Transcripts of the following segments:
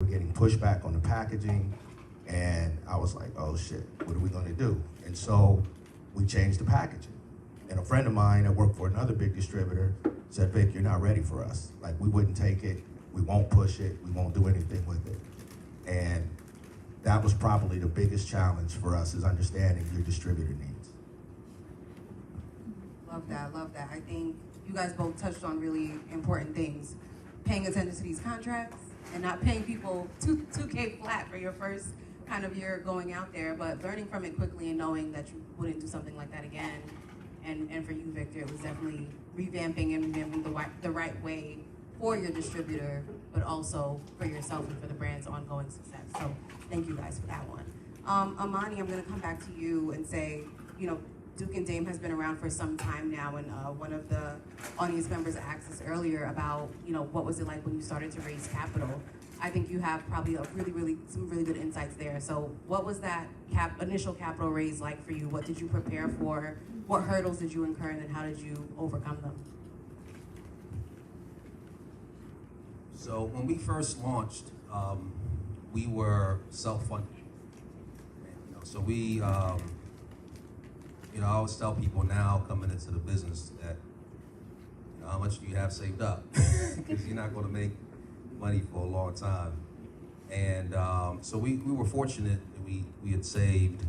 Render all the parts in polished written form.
We're getting pushback on the packaging, and I was like, oh shit, what are we gonna do? And so we changed the packaging. And a friend of mine that worked for another big distributor said, Vic, you're not ready for us. Like, we wouldn't take it, we won't push it, we won't do anything with it. And that was probably the biggest challenge for us, is understanding your distributor needs. Love that, love that. I think you guys both touched on really important things. Paying attention to these contracts and not paying people 2K flat for your first kind of year going out there, but learning from it quickly and knowing that you wouldn't do something like that again. And for you, Victor, it was definitely revamping the right way for your distributor, but also for yourself and for the brand's ongoing success. So thank you guys for that one. Amani, I'm gonna come back to you and say, Duke and Dame has been around for some time now, and one of the audience members asked us earlier about, what was it like when you started to raise capital? I think you have probably some really good insights there. So what was that initial capital raise like for you? What did you prepare for? What hurdles did you incur, and then how did you overcome them? So when we first launched, we were self-funded. So we, I always tell people now coming into the business that, how much do you have saved up? Because you're not going to make money for a long time. And so we were fortunate that we had saved.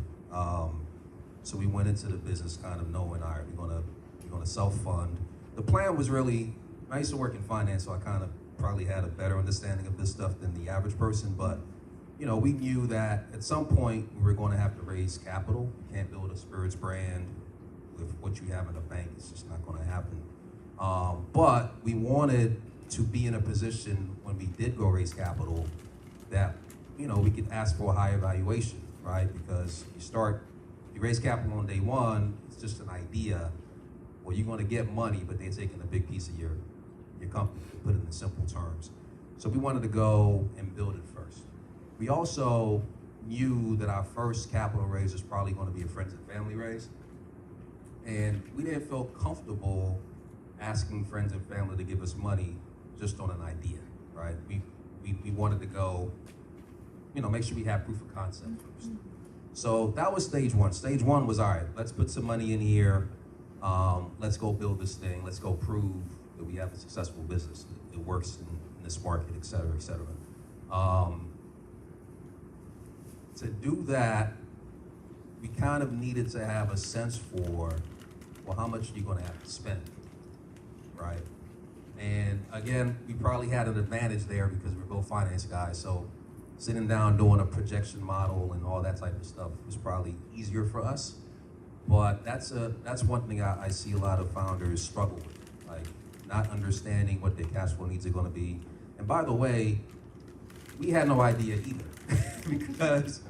So we went into the business kind of knowing, all right, we're gonna self-fund. The plan was really, I used to work in finance, so I kind of probably had a better understanding of this stuff than the average person, but we knew that at some point we were going to have to raise capital. You can't build a spirits brand with what you have in the bank. It's just not going to happen. But we wanted to be in a position when we did go raise capital that, we could ask for a higher valuation, right? Because you raise capital on day one, it's just an idea. Well, you're going to get money, but they're taking a big piece of your company, to put it in simple terms. So we wanted to go and build it first. We also knew that our first capital raise was probably going to be a friends and family raise. And we didn't feel comfortable asking friends and family to give us money just on an idea, right? We wanted to go, make sure we have proof of concept first. So that was stage one. Stage one was, all right, let's put some money in here. Let's go build this thing. Let's go prove that we have a successful business. It works in this market, et cetera, et cetera. To do that, we kind of needed to have a sense for, well, how much are you going to have to spend, right? And again, we probably had an advantage there because we're both finance guys, so sitting down doing a projection model and all that type of stuff was probably easier for us. But that's one thing I see a lot of founders struggle with, like not understanding what their cash flow needs are going to be. And by the way, we had no idea either, because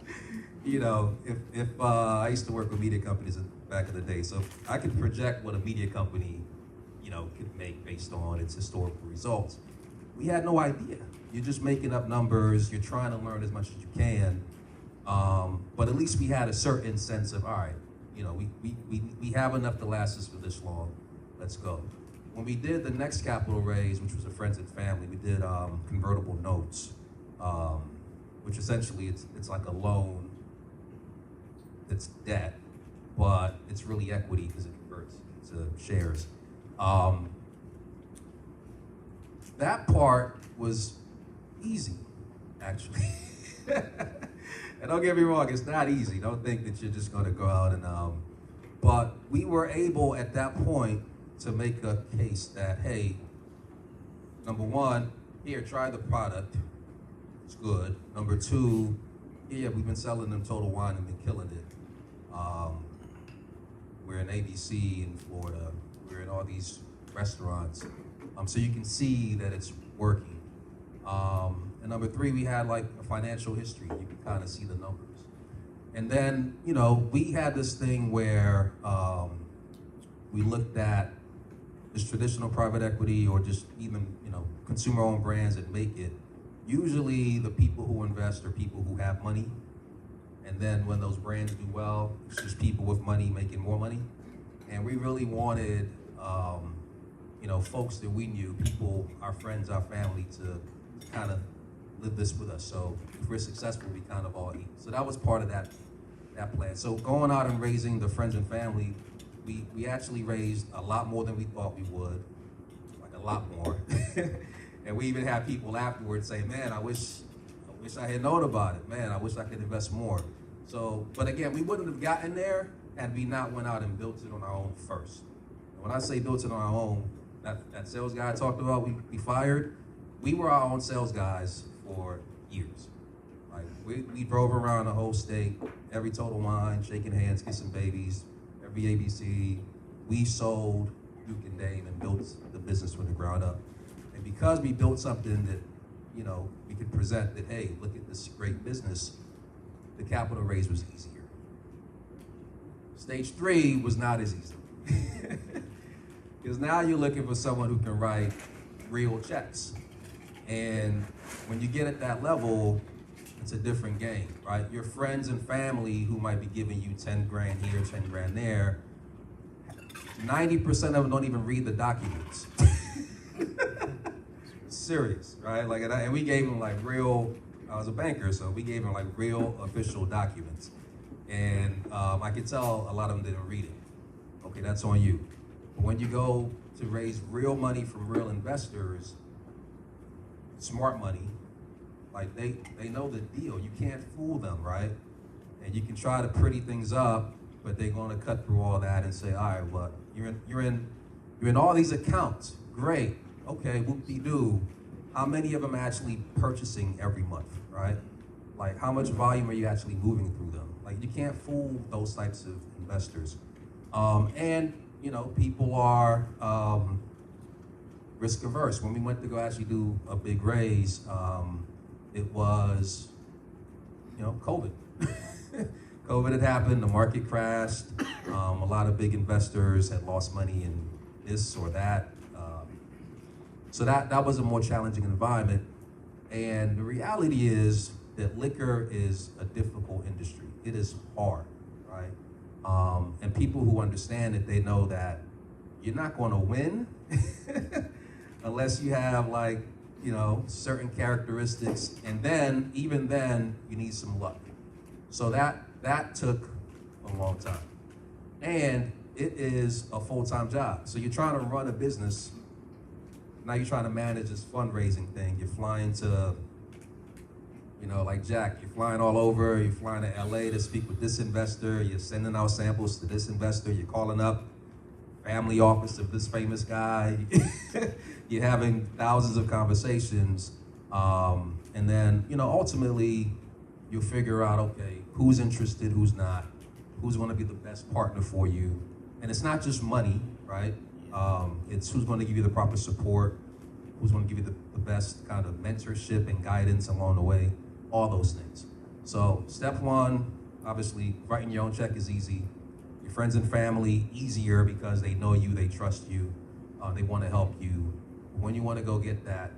if I used to work with media companies back in the day, so if I could project what a media company could make based on its historical results. We had no idea. You're just making up numbers. You're trying to learn as much as you can, but at least we had a certain sense of, all right, we have enough to last us for this long. Let's go. When we did the next capital raise, which was a friends and family, we did convertible notes, which essentially it's like a loan. It's debt, but it's really equity because it converts to shares. That part was easy, actually. And don't get me wrong, it's not easy. Don't think that you're just gonna go out and, but we were able at that point to make a case that, hey, number one, here, try the product, it's good. Number two, yeah, we've been selling them Total Wine and been killing it. We're in ABC in Florida. We're in all these restaurants. So you can see that it's working. And number three, we had like a financial history. You can kind of see the numbers. And then, we had this thing where we looked at this traditional private equity or just even, consumer-owned brands that make it. Usually the people who invest are people who have money. And then when those brands do well, it's just people with money making more money. And we really wanted, folks that we knew, people, our friends, our family, to kind of live this with us. So if we're successful, we kind of all eat. So that was part of that plan. So going out and raising the friends and family, we actually raised a lot more than we thought we would, like a lot more. And we even had people afterwards say, man, I wish I had known about it. Man, I wish I could invest more. So, but again, we wouldn't have gotten there had we not went out and built it on our own first. And when I say built it on our own, that sales guy I talked about, we fired, we were our own sales guys for years. Like we drove around the whole state, every Total Wine, shaking hands, kissing babies, every ABC. We sold Duke and Dane and built the business from the ground up. And because we built something that, you know, we could present that, hey, look at this great business, the capital raise was easier. Stage 3 was not as easy. Because now you're looking for someone who can write real checks. And when you get at that level, it's a different game, right? Your friends and family who might be giving you 10 grand here, 10 grand there, 90% of them don't even read the documents. Serious, right? Like, and we gave them like real, I was a banker, so we gave them like real official documents. And I could tell a lot of them didn't read it. Okay, that's on you. But when you go to raise real money from real investors, smart money, like they know the deal. You can't fool them, right? And you can try to pretty things up, but they're going to cut through all that and say, all right, well, you're in all these accounts. Great. Okay, whoop-de-doo. How many of them are actually purchasing every month, right? Like, how much volume are you actually moving through them? Like, you can't fool those types of investors. And, you know, people are risk averse. When we went to go actually do a big raise, it was, you know, COVID. COVID had happened, the market crashed. A lot of big investors had lost money in this or that. So that was a more challenging environment. And the reality is that liquor is a difficult industry. It is hard, right? And people who understand it, they know that you're not going to win unless you have, like, you know, certain characteristics. And then, even then, you need some luck. So that took a long time. And it is a full-time job. So you're trying to run a business. Now you're trying to manage this fundraising thing. You're flying to, you know, like Jack, you're flying all over. You're flying to LA to speak with this investor. You're sending out samples to this investor. You're calling up family office of this famous guy. You're having thousands of conversations. And then, you know, ultimately you'll figure out, okay, who's interested, who's not, who's going to be the best partner for you. And it's not just money, right? It's who's going to give you the proper support, who's going to give you the best kind of mentorship and guidance along the way, all those things. So step 1, obviously, writing your own check is easy. Your friends and family, easier because they know you, they trust you, they want to help you. When you want to go get that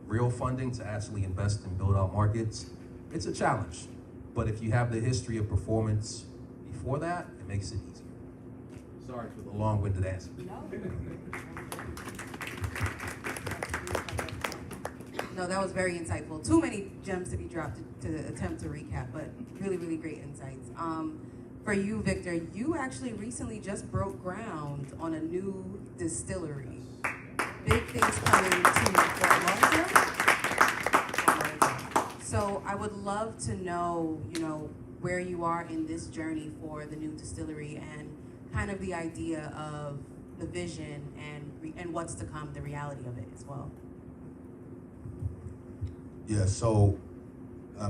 real funding to actually invest and build out markets, it's a challenge. But if you have the history of performance before that, it makes it easier. Sorry for the long-winded answer. No, that was very insightful. Too many gems to be dropped to attempt to recap, but really, really great insights. For you, Victor, you actually recently just broke ground on a new distillery. Big things coming to Fort Lauderdale. So I would love to know, you know, where you are in this journey for the new distillery and kind of the idea of the vision and what's to come, the reality of it as well. Yeah, so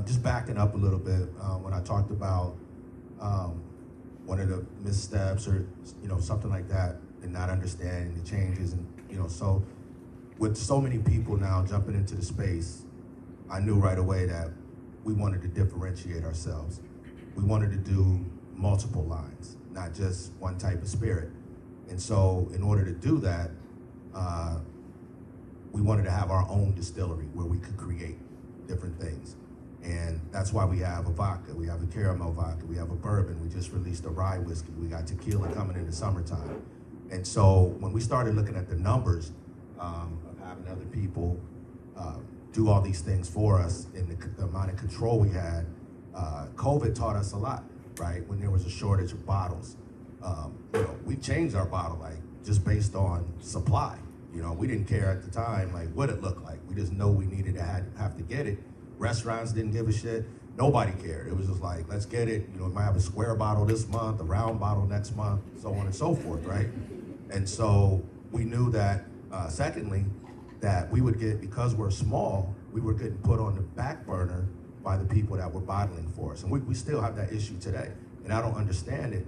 just backing up a little bit, when I talked about one of the missteps or, you know, something like that, and not understanding the changes, and, you know, so with so many people now jumping into the space, I knew right away that we wanted to differentiate ourselves. We wanted to do multiple lines, not just one type of spirit. And so in order to do that, we wanted to have our own distillery where we could create different things. And that's why we have a vodka, we have a caramel vodka, we have a bourbon, we just released a rye whiskey, we got tequila coming in the summertime. And so when we started looking at the numbers of having other people do all these things for us in the amount of control we had. COVID taught us a lot, right? When there was a shortage of bottles. We changed our bottle like just based on supply. We didn't care at the time like what it looked like. We just know we needed to have to get it. Restaurants didn't give a shit. Nobody cared. It was just like, let's get it. We might have a square bottle this month, a round bottle next month, so on and so forth, right? And so we knew that, secondly, that we would get, because we're small, we were getting put on the back burner by the people that were bottling for us. And we still have that issue today. And I don't understand it,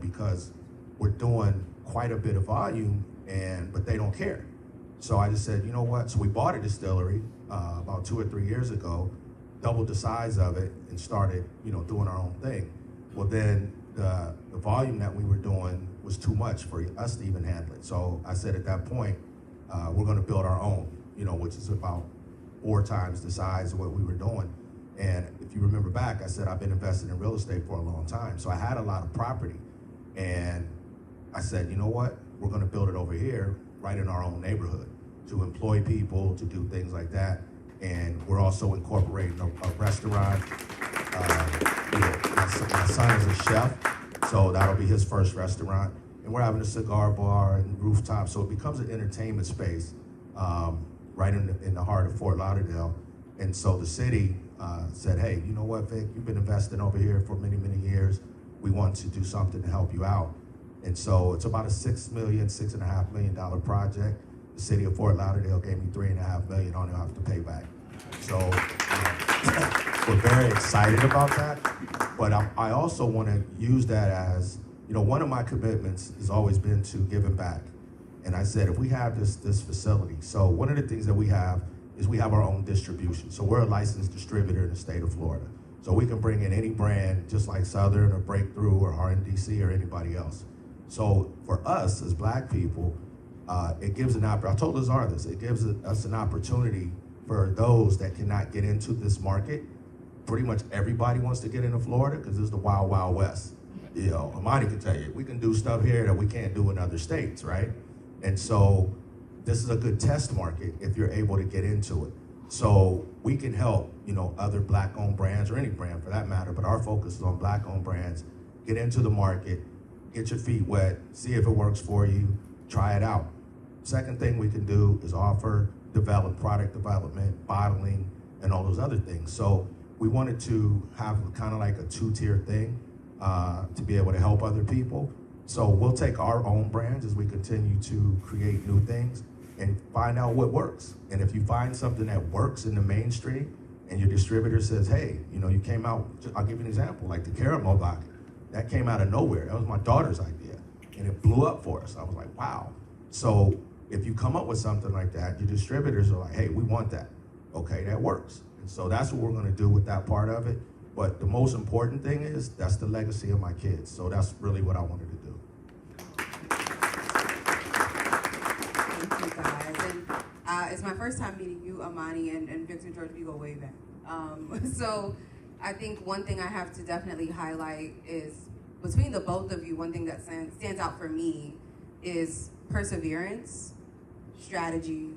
because we're doing quite a bit of volume, but they don't care. So I just said, you know what? So we bought a distillery about 2 or 3 years ago, doubled the size of it, and started, doing our own thing. Well, then the volume that we were doing was too much for us to even handle it. So I said at that point, we're going to build our own, which is about 4 times the size of what we were doing. And if you remember back, I said I've been invested in real estate for a long time. So I had a lot of property. And I said, you know what? We're going to build it over here, right in our own neighborhood, to employ people, to do things like that. And we're also incorporating a restaurant. My son is a chef, so that'll be his first restaurant. And we're having a cigar bar and rooftop, so it becomes an entertainment space right in the heart of Fort Lauderdale. And so the city said, hey, you know what, Vic, you've been investing over here for many, many years. We want to do something to help you out. And so it's about a $6.5 million project. The city of Fort Lauderdale gave me $3.5 million. I don't have to pay back. So we're very excited about that. But I also want to use that as, one of my commitments has always been to giving back. And I said, if we have this facility, so one of the things that we have is we have our own distribution. So we're a licensed distributor in the state of Florida. So we can bring in any brand, just like Southern or Breakthrough or RNDC or anybody else. So for us as Black people, it gives an opportunity. I told Lazar this. It gives us an opportunity for those that cannot get into this market. Pretty much everybody wants to get into Florida because it's the wild, wild west. Amani can tell you, we can do stuff here that we can't do in other states, right? And so this is a good test market if you're able to get into it. So we can help, other Black-owned brands or any brand for that matter, but our focus is on Black-owned brands. Get into the market, get your feet wet, see if it works for you, try it out. Second thing we can do is develop product development, bottling, and all those other things. So we wanted to have kind of like a 2-tier thing to be able to help other people. So we'll take our own brands as we continue to create new things and find out what works. And if you find something that works in the mainstream and your distributor says, hey, you came out, I'll give you an example, like the caramel vodka. That came out of nowhere. That was my daughter's idea. And it blew up for us. I was like, wow. So if you come up with something like that, your distributors are like, hey, we want that. Okay, that works. And so that's what we're going to do with that part of it. But the most important thing is that's the legacy of my kids. So that's really what I wanted to do. Thank you, guys. And it's my first time meeting you, Amani, and Victor George. We go way back. So I think one thing I have to definitely highlight is between the both of you, one thing that stands out for me is perseverance, strategy,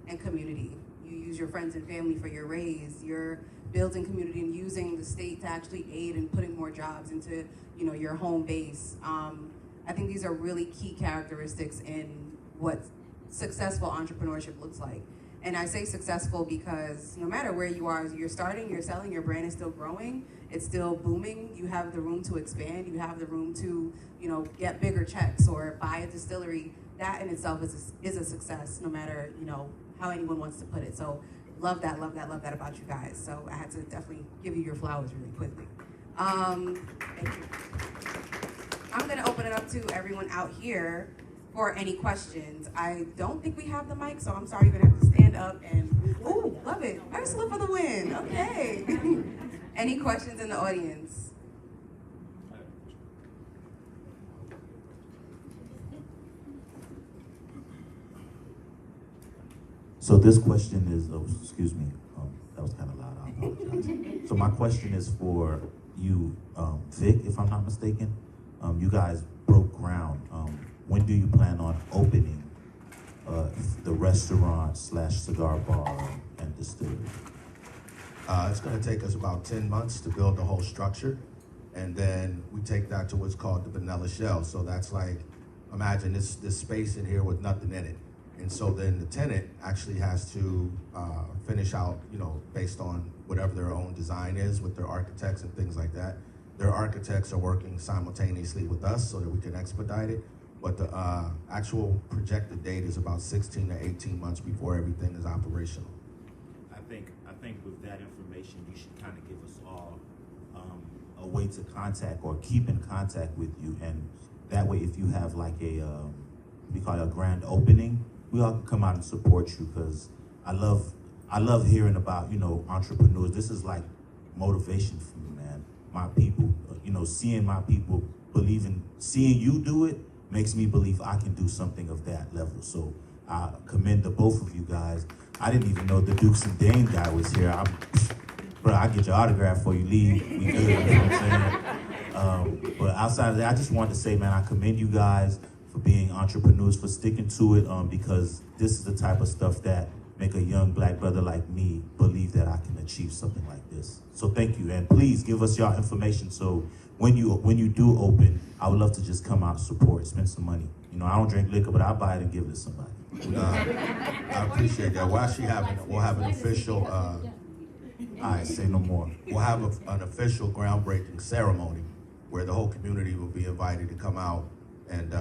and community. You use your friends and family for your raise. You're building community and using the state to actually aid in putting more jobs into, your home base. I think these are really key characteristics in what successful entrepreneurship looks like. And I say successful because no matter where you are, you're starting, you're selling, your brand is still growing, it's still booming, you have the room to expand, you have the room to, get bigger checks or buy a distillery. That in itself is a success, no matter, how anyone wants to put it. So love that about you guys. So I had to definitely give you your flowers really quickly. Thank you. I'm gonna open it up to everyone out here for any questions. I don't think we have the mic, so I'm sorry, you're gonna have to stand up and, ooh, love it. Ursula for the win, okay. Any questions in the audience? So this question is, excuse me, that was kind of loud, I apologize. So my question is for you, Vic, if I'm not mistaken. You guys broke ground. When do you plan on opening the restaurant / cigar bar and distillery? It's going to take us about 10 months to build the whole structure. And then we take that to what's called the vanilla shell. So that's like, imagine this space in here with nothing in it. And so then the tenant actually has to finish out, based on whatever their own design is with their architects and things like that. Their architects are working simultaneously with us so that we can expedite it. But the actual projected date is about 16 to 18 months before everything is operational. I think with that information, you should kind of give us all a way to contact or keep in contact with you, and that way, if you have like we call it a grand opening, we all can come out and support you, because I love hearing about entrepreneurs. This is like motivation for me, man. My people, seeing my people seeing you do it makes me believe I can do something of that level. So I commend the both of you guys. I didn't even know the Dukes and Dane guy was here. Bro, I'll get your autograph before you leave. We good, you know what I'm saying? But outside of that, I just wanted to say, man, I commend you guys for being entrepreneurs, for sticking to it, because this is the type of stuff that make a young black brother like me believe that I can achieve something like this. So thank you, and please give us y'all information so when you do open, I would love to just come out and support, spend some money. I don't drink liquor, but I'll buy it and give it to somebody. I appreciate that. We'll actually we'll have an official, All right, say no more. we'll have an official groundbreaking ceremony where the whole community will be invited to come out and,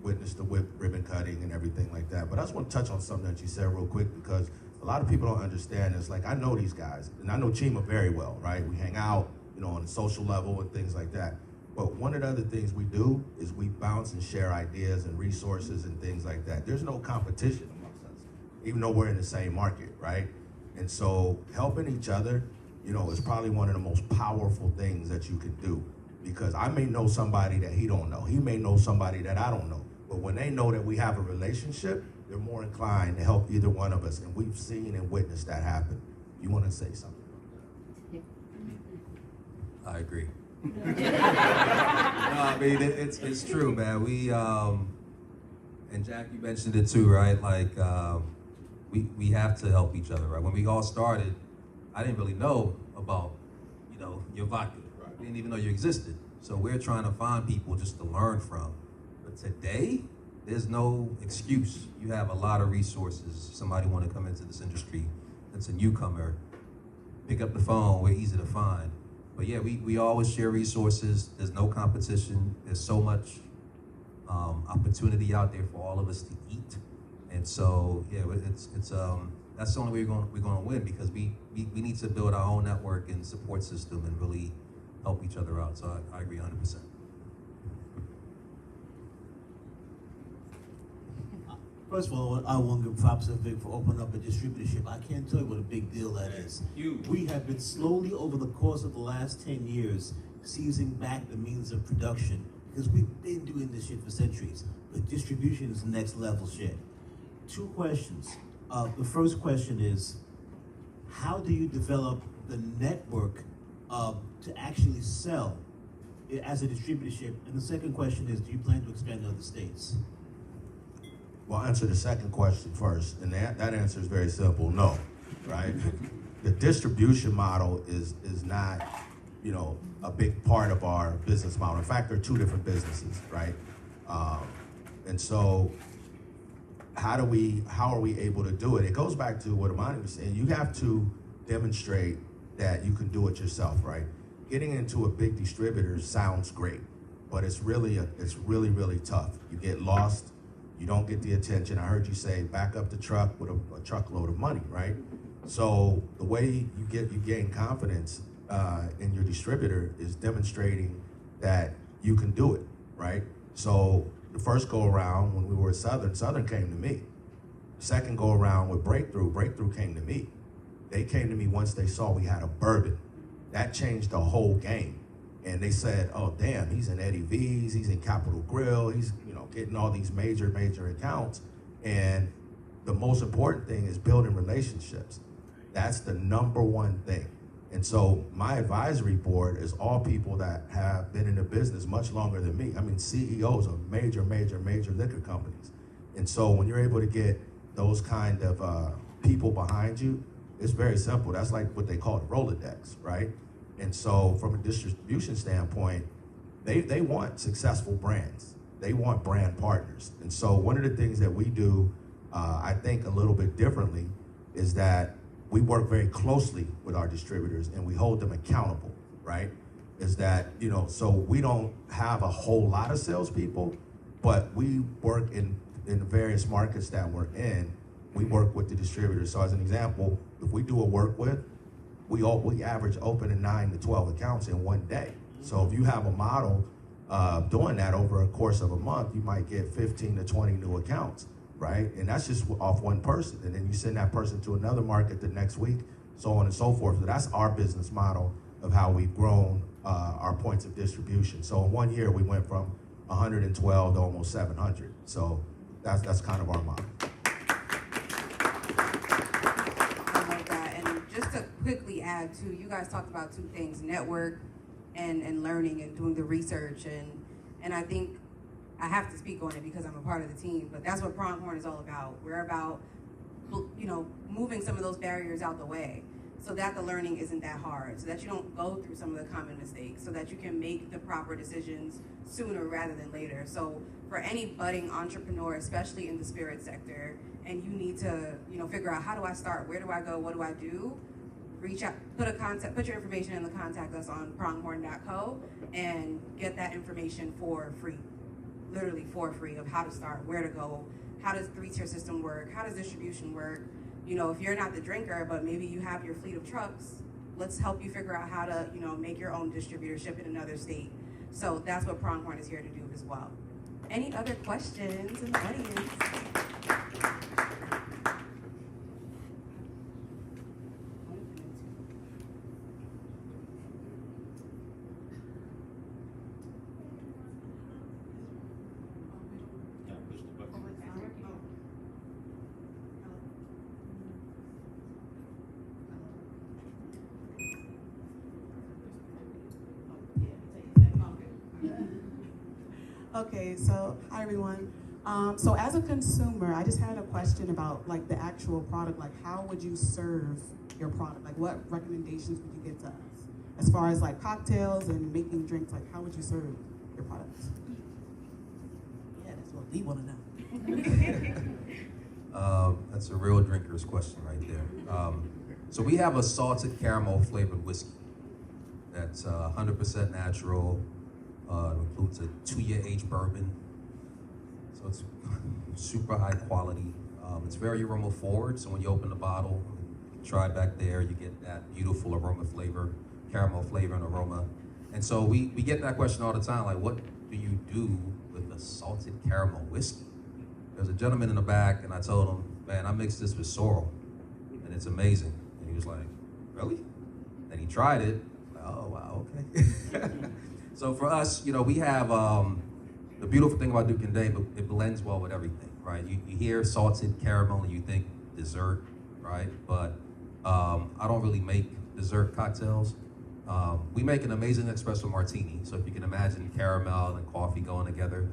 witness the ribbon cutting and everything like that. But I just want to touch on something that you said real quick, because a lot of people don't understand. It's like, I know these guys, and I know Chima very well, right? We hang out, on a social level and things like that. But one of the other things we do is we bounce and share ideas and resources and things like that. There's no competition amongst us, even though we're in the same market, right? And so helping each other, is probably one of the most powerful things that you can do, because I may know somebody that he don't know. He may know somebody that I don't know. But when they know that we have a relationship, they're more inclined to help either one of us. And we've seen and witnessed that happen. You want to say something? I agree. No, I mean, it's true, man. We, and Jack, you mentioned it too, right? Like, we have to help each other, right? When we all started, I didn't really know about, your vodka. Right? We didn't even know you existed. So we're trying to find people just to learn from. But today, there's no excuse. You have a lot of resources. Somebody want to come into this industry that's a newcomer, pick up the phone, we're easy to find. But yeah, we always share resources. There's no competition. There's so much opportunity out there for all of us to eat. And so, yeah, it's that's the only way we're going to win, because we need to build our own network and support system and really help each other out. So I agree 100%. First of all, I want to give props to Vic for opening up a distributorship. I can't tell you what a big deal that is. Huge. We have been slowly, over the course of the last 10 years, seizing back the means of production, because we've been doing this shit for centuries. But distribution is the next level shit. Two questions. The first question is, how do you develop the network to actually sell it as a distributorship? And the second question is, do you plan to expand to other states? Well, I'll answer the second question first, and that answer is very simple, no, right? The distribution model is not, a big part of our business model. In fact, they're two different businesses, right? And so how are we able to do it? It goes back to what Amani was saying. You have to demonstrate that you can do it yourself, right? Getting into a big distributor sounds great, but it's really tough. You get lost. You don't get the attention. I heard you say back up the truck with a truckload of money, right? So the way you gain confidence in your distributor is demonstrating that you can do it, right? So the first go around when we were at Southern came to me. The second go around with Breakthrough came to me. They came to me once they saw we had a bourbon. That changed the whole game. And they said, oh, damn, he's in Eddie V's, he's in Capital Grill, he's getting all these major accounts. And the most important thing is building relationships. That's the number one thing. And so my advisory board is all people that have been in the business much longer than me. I mean, CEOs of major liquor companies. And so when you're able to get those kind of people behind you, it's very simple. That's like what they call the Rolodex, right? And so from a distribution standpoint, they want successful brands. They want brand partners. And so one of the things that we do, I think a little bit differently, is that we work very closely with our distributors and we hold them accountable, right? Is that, so we don't have a whole lot of salespeople, but we work in the various markets that we're in, we work with the distributors. So as an example, if we do a work with, we average opening 9 to 12 accounts in one day. So if you have a model doing that over a course of a month, you might get 15 to 20 new accounts, right? And that's just off one person. And then you send that person to another market the next week, so on and so forth. So that's our business model of how we've grown our points of distribution. So in 1 year, we went from 112 to almost 700. So that's kind of our model. I love that. And just to quickly add too, you guys talked about two things: network and learning and doing the research. And I think I have to speak on it because I'm a part of the team, but that's what Pronghorn is all about. We're about, moving some of those barriers out the way so that the learning isn't that hard, so that you don't go through some of the common mistakes, so that you can make the proper decisions sooner rather than later. So for any budding entrepreneur, especially in the spirit sector, and you need to, figure out, how do I start? Where do I go? What do I do? Reach out, put your information in the contact us on pronghorn.co and get that information for free, literally for free, of how to start, where to go, how does the 3-tier system work, how does distribution work. If you're not the drinker, but maybe you have your fleet of trucks, let's help you figure out how to, make your own distributorship in another state. So that's what Pronghorn is here to do as well. Any other questions in the audience? Okay, so hi everyone. So as a consumer, I just had a question about like the actual product. Like, how would you serve your product? Like, what recommendations would you give to us as far as like cocktails and making drinks? Like, how would you serve your products? Yeah, that's what we want to know. That's a real drinker's question right there. So we have a salted caramel flavored whiskey that's 100% natural. It includes a 2-year aged bourbon. So it's super high quality. It's very aroma forward. So when you open the bottle, try it back there, you get that beautiful aroma flavor, caramel flavor and aroma. And so we get that question all the time, like, what do you do with the salted caramel whiskey? There's a gentleman in the back, and I told him, man, I mixed this with sorrel, and it's amazing. And he was like, really? And he tried it. Like, oh, wow, okay. So for us, we have the beautiful thing about Duke and Dane, but it blends well with everything, right? You hear salted caramel and you think dessert, right? But I don't really make dessert cocktails. We make an amazing espresso martini. So if you can imagine caramel and coffee going together.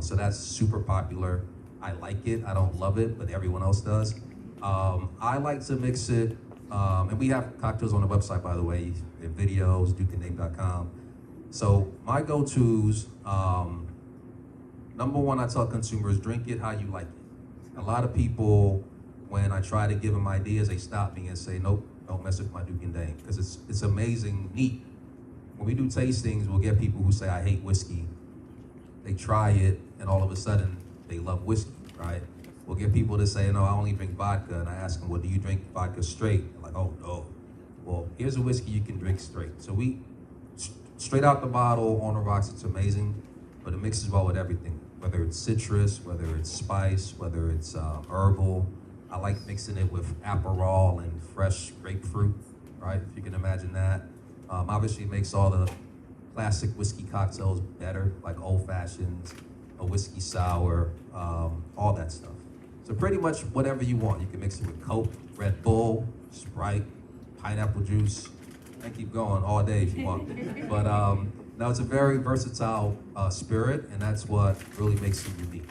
So that's super popular. I like it. I don't love it, but everyone else does. I like to mix it, and we have cocktails on the website, by the way, in videos, dukeanddame.com. So my go-tos, number one, I tell consumers, drink it how you like it. A lot of people, when I try to give them ideas, they stop me and say, nope, don't mess with my Duke and Dane, because it's amazing, neat. When we do tastings, we'll get people who say, I hate whiskey. They try it, and all of a sudden, they love whiskey, right? We'll get people to say, no, I only drink vodka, and I ask them, well, do you drink vodka straight? They're like, oh, no. Well, here's a whiskey you can drink straight. So we, straight out the bottle, on the rocks, it's amazing, but it mixes well with everything, whether it's citrus, whether it's spice, whether it's herbal. I like mixing it with Aperol and fresh grapefruit, right? If you can imagine that. Obviously, it makes all the classic whiskey cocktails better, like old fashions, a whiskey sour, all that stuff. So pretty much whatever you want. You can mix it with Coke, Red Bull, Sprite, pineapple juice. I keep going all day if you want. But no, it's a very versatile spirit, and that's what really makes it unique.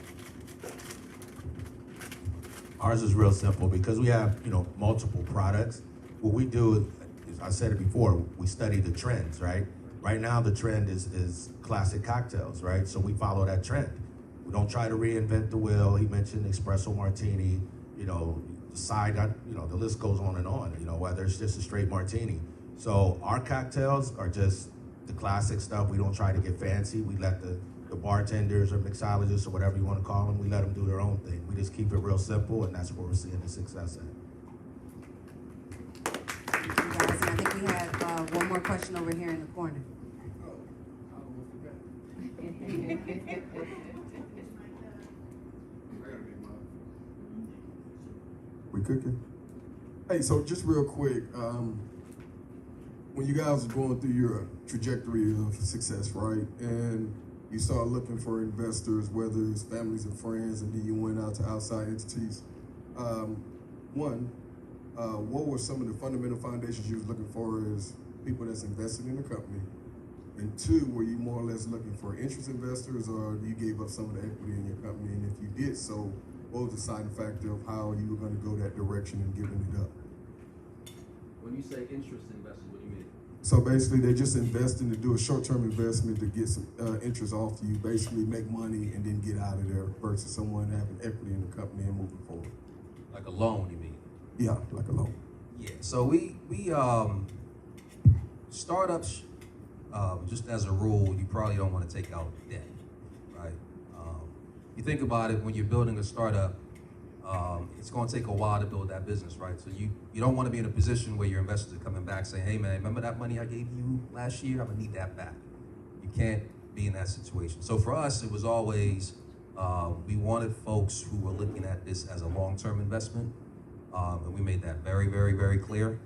Ours is real simple because we have, multiple products. What we do is, I said it before, we study the trends, right? Right now, the trend is classic cocktails, right? So we follow that trend. We don't try to reinvent the wheel. He mentioned espresso martini, the list goes on and on, whether it's just a straight martini. So our cocktails are just the classic stuff. We don't try to get fancy. We let the bartenders or mixologists or whatever you want to call them, we let them do their own thing. We just keep it real simple, and that's where we're seeing the success at. Thank you guys. And I think we had one more question over here in the corner. We cooking? Hey, so just real quick, when you guys are going through your trajectory of success, right, and you start looking for investors, whether it's families and friends, and then you went out to outside entities, what were some of the fundamental foundations you was looking for as people that's invested in the company? And two, were you more or less looking for interest investors, or you gave up some of the equity in your company? And if you did so, what was the deciding factor of how you were going to go that direction and giving it up? When you say interest investors, what do you mean? So basically, they're just investing to do a short-term investment to get some interest off you, basically make money and then get out of there, versus someone having equity in the company and moving forward. Like a loan, you mean? Yeah, like a loan. Yeah. So we startups, just as a rule, you probably don't want to take out debt, right? You think about it, when you're building a startup, it's going to take a while to build that business, right? So you don't want to be in a position where your investors are coming back saying, hey man, remember that money I gave you last year? I'm gonna need that back. You can't be in that situation. So for us, it was always, we wanted folks who were looking at this as a long-term investment, and we made that very, very, very clear.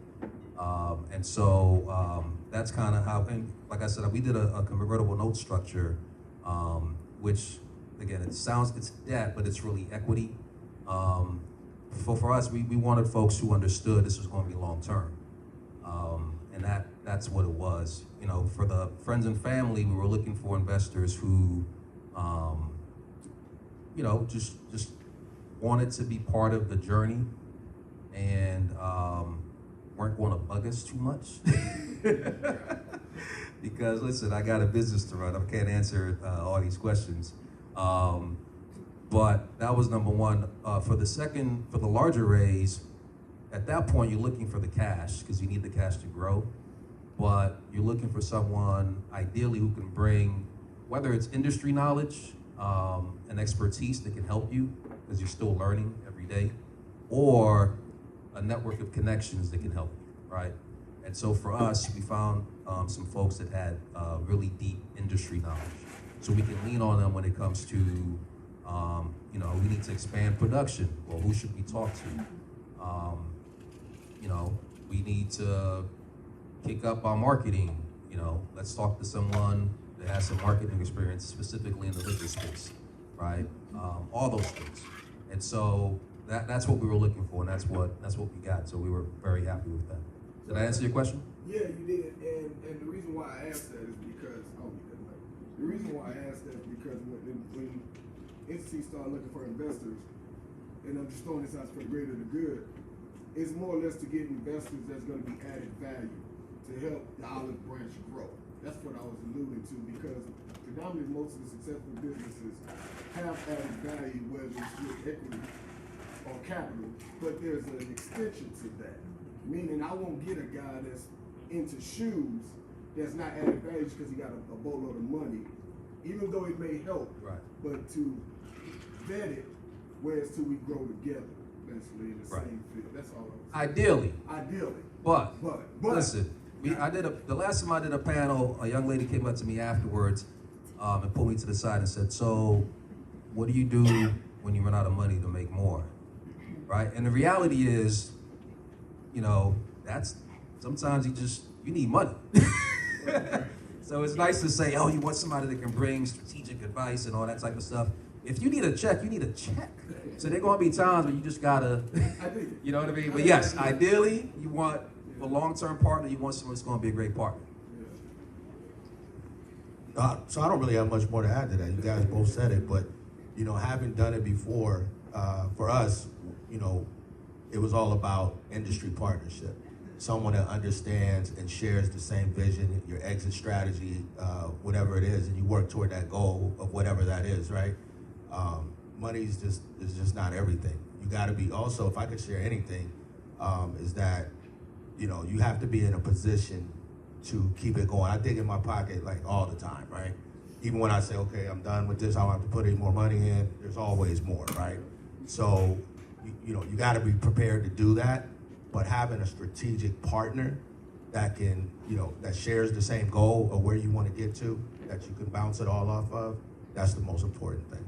And so that's kind of how, and like I said, we did a convertible note structure, which, again, it's debt, but it's really equity. For us, we wanted folks who understood this was going to be long-term. And that's what it was. For the friends and family, we were looking for investors who, just wanted to be part of the journey and weren't going to bug us too much. Because listen, I got a business to run. I can't answer all these questions. But that was number one. For the larger raise, at that point you're looking for the cash because you need the cash to grow. But you're looking for someone ideally who can bring, whether it's industry knowledge and expertise that can help you because you're still learning every day, or a network of connections that can help you, right? And so for us, we found some folks that had really deep industry knowledge. So we can lean on them when it comes to, we need to expand production. Well, who should we talk to? We need to kick up our marketing. Let's talk to someone that has some marketing experience, specifically in the liquor space, right? All those things. And so that's what we were looking for, and that's what we got. So we were very happy with that. Did I answer your question? Yeah, you did. And the reason why I asked that is because when entities start looking for investors, and I'm just throwing this out for the greater the good, it's more or less to get investors that's going to be added value to help the olive branch grow. That's what I was alluding to, because predominantly most of the successful businesses have added value, whether it's with equity or capital, but there's an extension to that. Meaning I won't get a guy that's into shoes that's not added value because he got a boatload of money, even though it may help, Right. but to vet it, whereas till we grow together, basically in the Right. same field. That's all. Ideally. But listen, the last time I did a panel, a young lady came up to me afterwards and pulled me to the side and said, so what do you do when you run out of money to make more, right? And the reality is, that's sometimes you need money. So it's nice to say, oh, you want somebody that can bring strategic advice and all that type of stuff. If you need a check, you need a check. So there are going to be times when you just gotta, you know what I mean? But yes, ideally, you want a long-term partner, you want someone that's going to be a great partner. So I don't really have much more to add to that. You guys both said it, but having done it before, for us, it was all about industry partnership. Someone that understands and shares the same vision, your exit strategy, whatever it is, and you work toward that goal of whatever that is, right? Money is just not everything. You gotta be, also, if I could share anything, is that, you have to be in a position to keep it going. I dig in my pocket like all the time, right? Even when I say, okay, I'm done with this, I don't have to put any more money in, there's always more, right? So, you gotta be prepared to do that, but having a strategic partner that can, that shares the same goal of where you wanna get to, that you can bounce it all off of, that's the most important thing.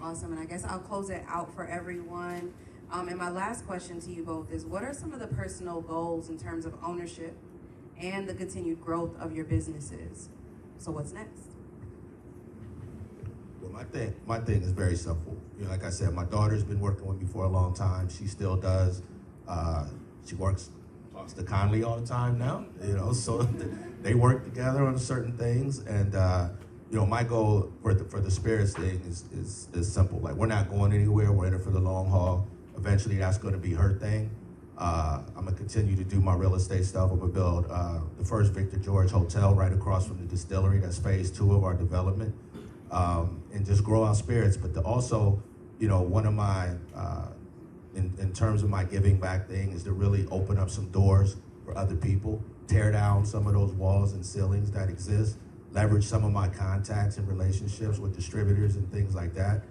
Awesome. And I guess I'll close it out for everyone. And my last question to you both is, what are some of the personal goals in terms of ownership and the continued growth of your businesses? So what's next? Well, my thing is very simple. Like I said, my daughter's been working with me for a long time. She still does. She talks to Conley all the time now, so they work together on certain things. And, my goal for the Spirits thing is simple. Like, we're not going anywhere. We're in it for the long haul. Eventually, that's going to be her thing. I'm going to continue to do my real estate stuff. I'm going to build the first Victor George Hotel right across from the distillery. That's phase 2 of our development. And just grow our spirits. But also, one of my, in terms of my giving back thing, is to really open up some doors for other people, tear down some of those walls and ceilings that exist, leverage some of my contacts and relationships with distributors and things like that,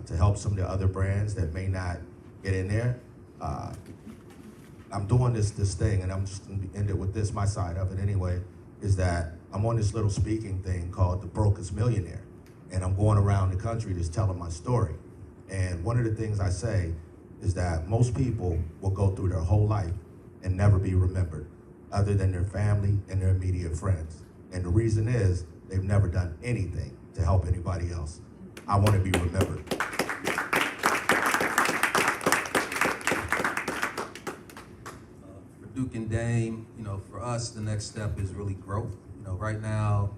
to help some of the other brands that may not get in there. I'm doing this thing, and I'm just gonna end it with this, my side of it anyway, is that I'm on this little speaking thing called The Brokest Millionaire. And I'm going around the country just telling my story. And one of the things I say is that most people will go through their whole life and never be remembered, other than their family and their immediate friends. And the reason is they've never done anything to help anybody else. I want to be remembered. For Duke and Dame, for us, the next step is really growth. Right now,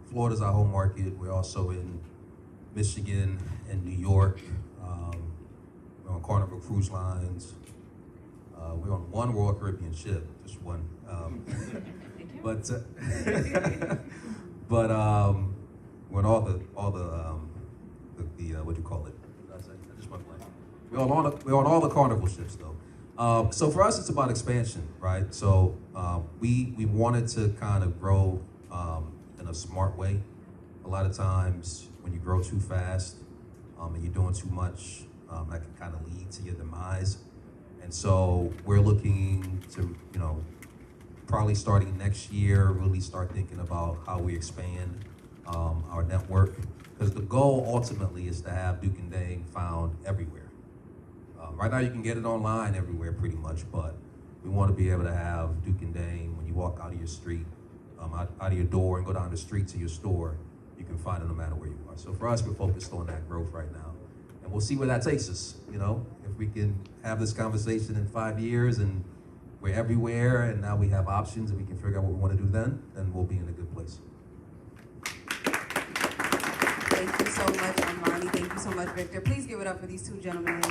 Florida's our home market. We're also in Michigan and New York. We're on Carnival Cruise Lines. We're on one Royal Caribbean ship, just one. But we're on all the what do you call it? I just went blank. We're on all the Carnival ships though. So for us, it's about expansion, right? So we wanted to kind of grow in a smart way. A lot of times when you grow too fast and you're doing too much, that can kind of lead to your demise. And so we're looking to, probably starting next year, really start thinking about how we expand our network. Because the goal ultimately is to have Duke and Dame found everywhere. Right now you can get it online everywhere pretty much, but we want to be able to have Duke and Dame when you walk out of your street, out of your door and go down the street to your store, you can find it no matter where you are. So for us, we're focused on that growth right now. And we'll see where that takes us, if we can have this conversation in 5 years and we're everywhere and now we have options and we can figure out what we want to do then we'll be in a good place. Thank you so much, Armani. Thank you so much, Victor. Please give it up for these two gentlemen.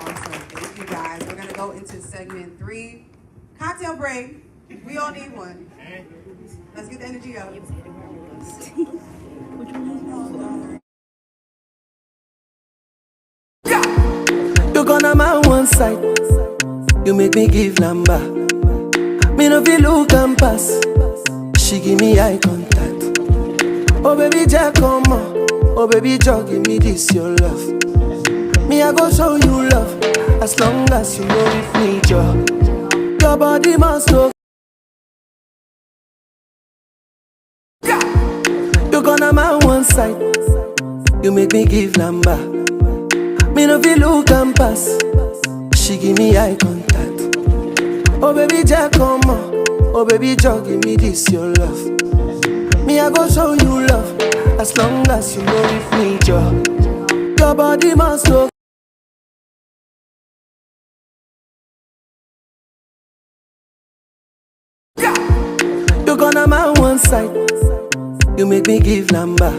Awesome. Thank you, guys. We're going to go into segment 3. Cocktail break. We all need one. Let's get the energy up. You gonna my one side. You make me give number. Me no feel look and pass. She give me eye contact. Oh baby Jack, come on. Oh baby Jack, give me this your love. Me I go show you love. As long as you know if need your body must go. You gonna my one side. You make me give number. Me no feel look and pass. She give me eye contact. Oh baby Jack, come on. Oh baby Jack, give me this your love. Me I go show you love. As long as you know if need your body must go. You gonna my one side. You make me give number.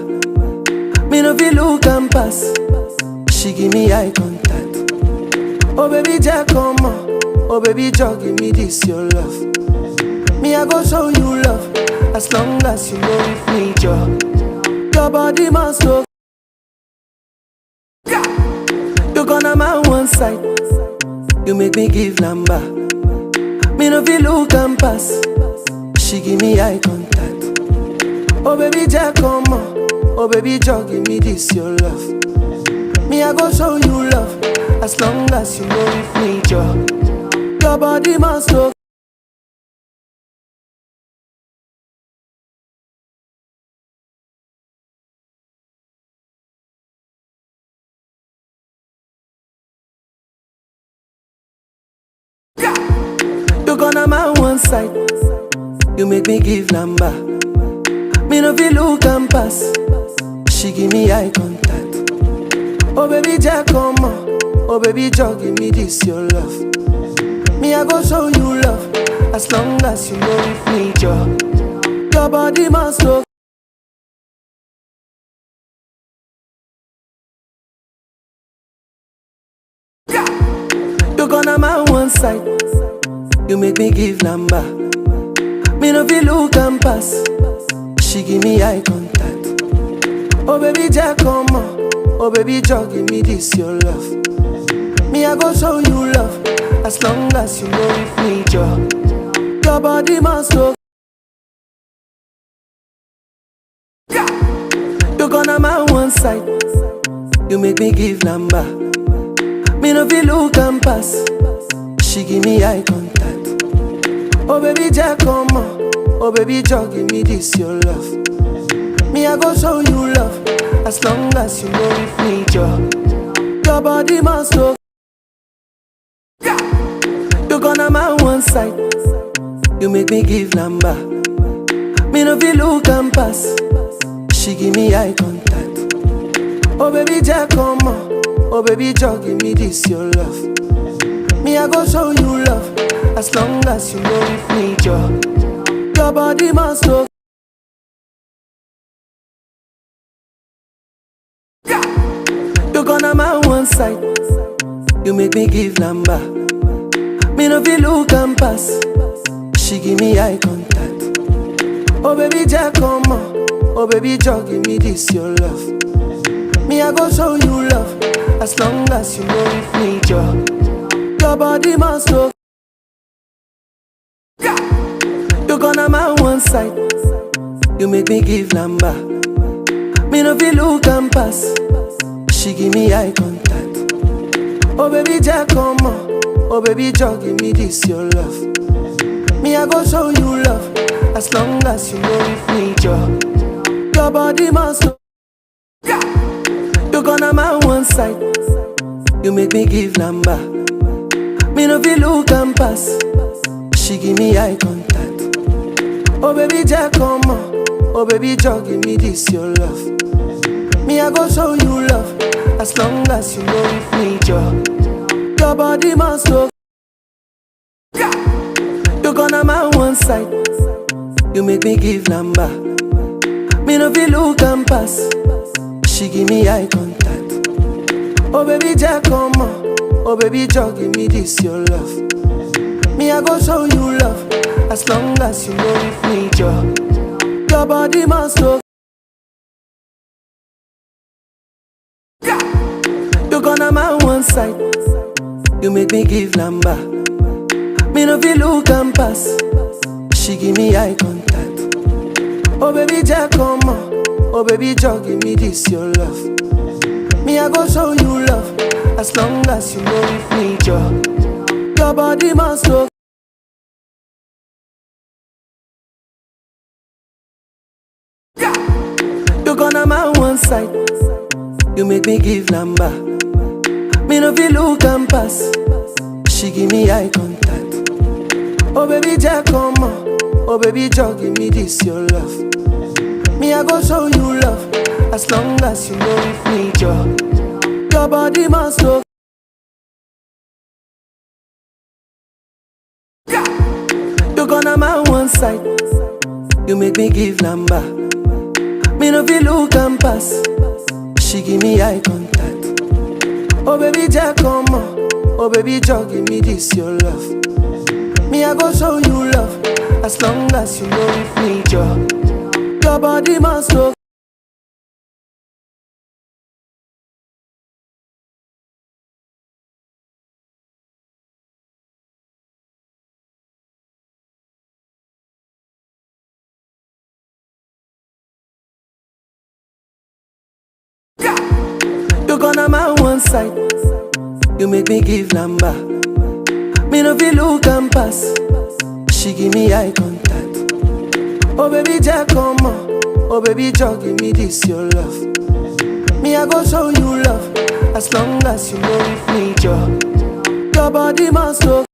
Me no feel look and pass. She give me eye contact. Oh baby, Jack, come on. Oh baby, Jack, give me this your love. Me I go show you love as long as you know with me, Joe. Your body must go. You gonna my one side. You make me give number. Me no feel look and pass. She give me eye contact. Oh baby, Jack, come on. Oh baby, Jack, give me this your love. Me I go show you love as long as you know with me, Joe. Your body must go. You gonna my one side. You make me give number. Me no feel look and pass. She give me eye contact. Oh baby, Jack, come on. Oh baby, Jack, give me this your love. Me I go show you love as long as you know with me, Joe. Your body must go. You gonna my one side. You make me give number. Me no feel look and pass. She give me eye contact. Oh baby, Jack, come on. Oh baby, Jack, give me this your love. Me I go show you love as long as you know with me, Joe. Your body must go. You gonna my one side. You make me give number. Me no feel look and pass. She give me eye contact. Oh baby, Jack, come on. Oh baby, Jack, give me this your love. Me I go show you love as long as you know with me, Joe. Your body must go. You gonna my one side. You make me give number. Me no feel look and pass. She give me eye contact. Oh baby, Jack, come on. Oh baby, Jack, give me this your love. Me I go show you love as long as you know with me, Joe. Your body must go. You gonna my one side. You make me give number. Me no feel look and pass. She give me eye contact. Oh baby, Jack, come on. Oh baby, Jack, give me this your love. Me I go show you love as long as you know with me, Joe. Your body must go. You gonna my one side. You make me give number. Me no feel look and pass. She give me eye contact. Oh baby, Jack, come on. Oh baby, Jack, give me this your love. Me I go show you love as long as you know with me, Joe. Your body must go. You gonna my one side. You make me give number. Me no feel look and pass. She give me eye contact. Oh baby, Jack, come on. Oh baby, Jack, give me this your love. Me I go show you love as long as you know with me, Joe. Your body must go. You gonna my one side. You make me give number. Me no feel look and pass. She give me eye contact. Oh baby, Jack, come on. Oh baby, Jack, give me this your love. Me I go show you love as long as you know with me, Joe. Your body must go. You gonna my one side. You make me give number. Me no feel look and pass. She give me eye contact. Oh baby, Jack, come on. Oh baby, Jack, give me this your love. Me I go show you love as long as you know with me, Joe. Your body must go. You gonna my one side. You make me give number. Me no feel look and pass. She give me eye contact. Oh baby, Jack, come on. Oh baby, Jack, give me this your love. Me I go show you love as long as you know with me, Joe. Your body must go. You gonna my one side. You make me give number. Me no feel look and pass. She give me eye contact. Oh baby, Jack, come on. Oh baby, Jack, give me this your love. Me, I go show you love. As long as you know with me, Joe. Your body must go. You gonna my one side. You make me give number. Me no feel look and pass. She give me eye contact. Oh baby, Jack, come on. Oh baby, Jack, give me this your love. Me, I go show you love. As long as you know with me, Joe. Your body must go.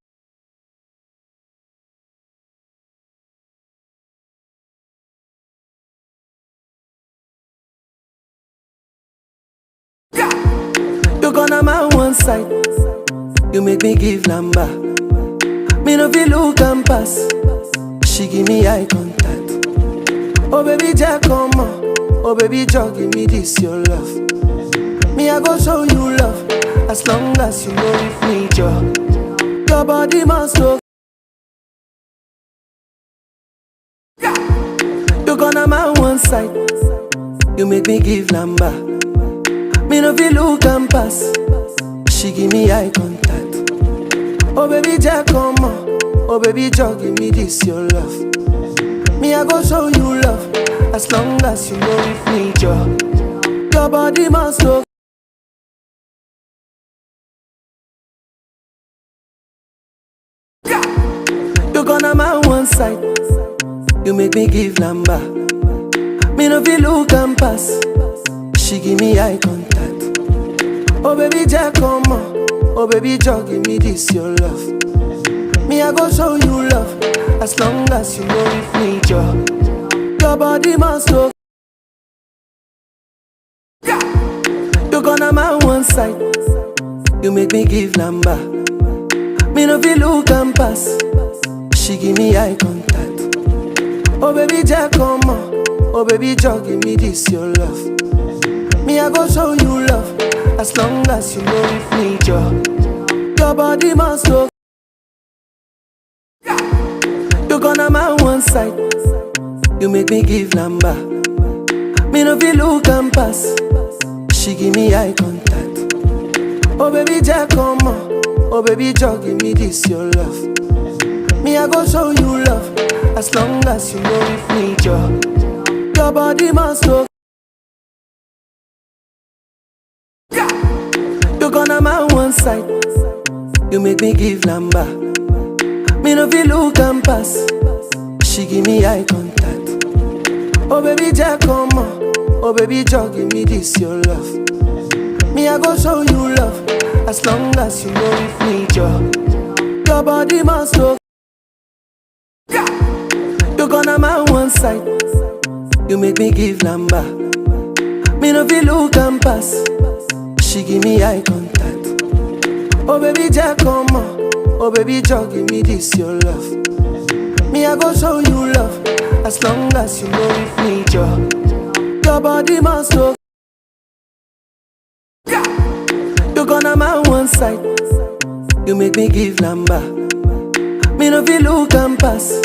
You gonna my one side. You make me give number. Me no feel look and pass. She give me eye contact. Oh baby, Jack, come on. Oh baby, Jack, give me this your love. Me, I go show you love. As long as you know with me, Joe. Your body must go. You gonna my one side. You make me give number. Me no feel look and pass. She give me eye contact. Oh baby, Jack, come on. Oh baby, Jack, give me this your love. Me, I go show you love. As long as you know with me, Joe. Your body must go. You gonna my one side. You make me give number. Me no feel look and pass. She give me eye contact. Oh baby, Jack, come on. Oh baby, Jack, give me this your love. Me, I go show you love. As long as you know with me, Joe. Your body must go. You gonna my one side. You make me give number. Me no feel look and pass. She give me eye contact. Oh baby, Jack, come on. Oh baby, Jack, give me this your love. Me, I go show you love. As long as you know with me, Joe. Your body must go. You gonna my one side. You make me give number. Me no feel look and pass. She give me eye contact. Oh baby, Jack, come on. Oh baby, Jack, give me this your love. Me, I go show you love. As long as you know with me, Joe. Your body must go. You gonna my one side. You make me give number. Me no feel look and pass. She give me eye contact. Oh baby, Jack, come on. Oh baby, Jack, give me this your love. Me, I go show you love. As long as you know with me, Joe. Your body must go. You gonna my one side. You make me give number. Me no feel look and pass. She give me eye contact. Oh baby, Jack, come on. Oh baby, Jack, give me this your love. Me, I go show you love. As long as you know with me, Joe. Your body must go. You gonna my one side. You make me give number. Me no feel look and pass.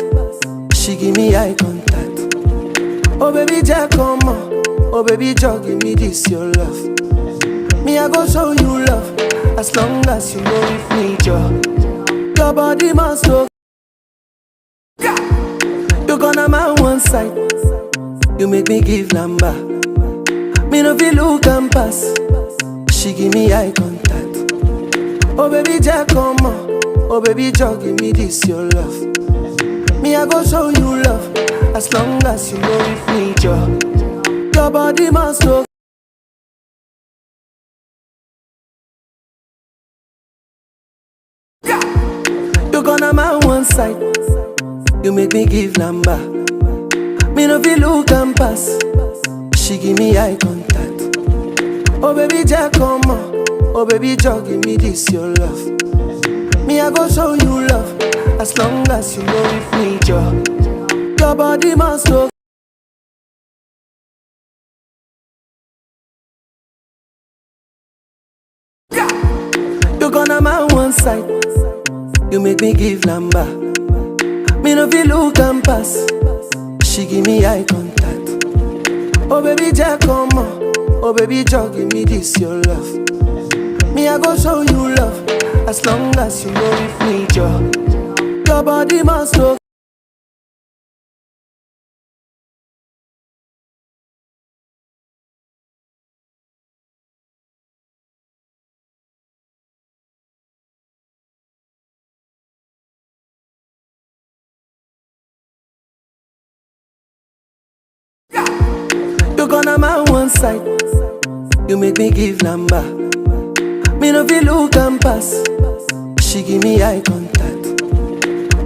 She give me eye contact. Oh baby, Jack, come on. Oh baby, Jack, give me this your love. Me, I go show you love. As long as you know with me, Joe. Your body must go. You gonna my one side. You make me give number. Me no feel look and pass. She give me eye contact. Oh baby, Jack, come on. Oh baby, Jack, give me this your love. Me, I go show you love. As long as you know with me, Joe. Your body must go. You gonna my one side. You make me give number. Me no feel look and pass. She give me eye contact. Oh baby, Jack, come on. Oh baby, Jack, give me this your love. Me, I go show you love. As long as you know with me, Joe. Your body must go. side, you make me give number. Me no feel look and pass. She give me eye contact. Oh baby, Jack, come on. Oh baby, Jack, give me this your love. Me I go show you love, as long as you know with me, Joe. Your body must know. You gonna my one side, you make me give number. Me no feel look and pass. She give me eye contact.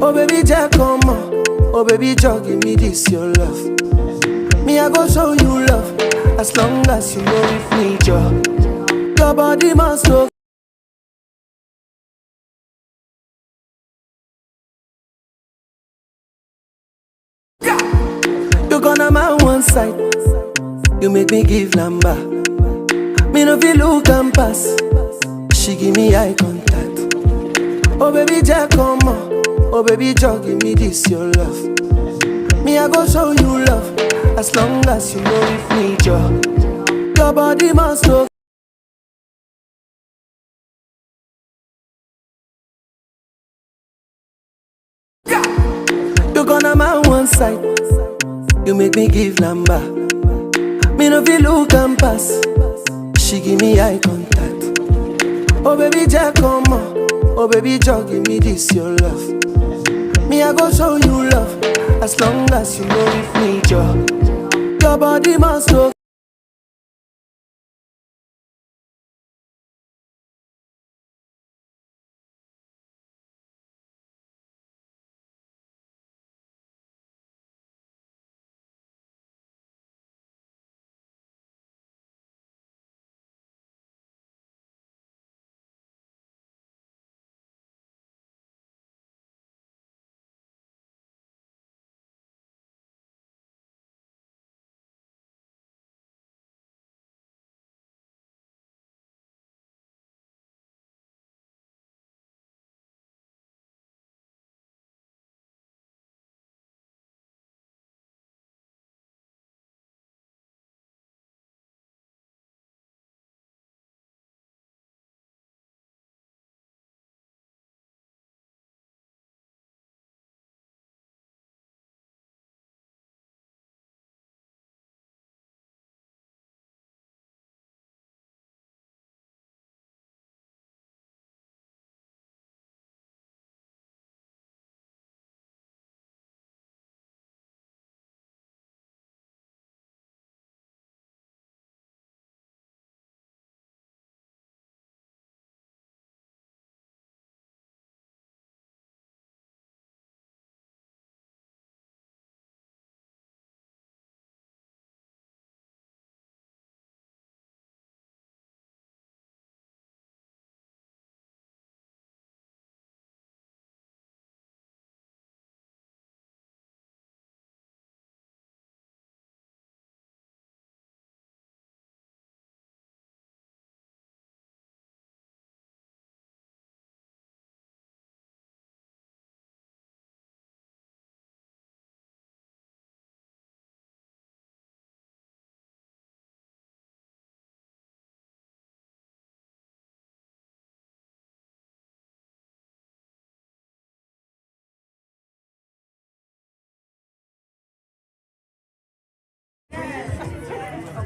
Oh baby, Jack, come on. Oh baby, Jack, give me this your love. Me I go show you love, as long as you know with me, Joe. Your body must know. You gonna my one side, you make me give number. Me no feel look and pass. She give me eye contact. Oh baby, Jack, come on. Oh baby, Jack, give me this your love. Me I go show you love, as long as you know with me, Joe. Your body must know. You gonna my one side, you make me give number. Me no feel look and pass. She give me eye contact. Oh baby, Jack, come on. Oh baby, Jack, give me this your love. Me I go show you love, as long as you know with me, Joe. Your body must know.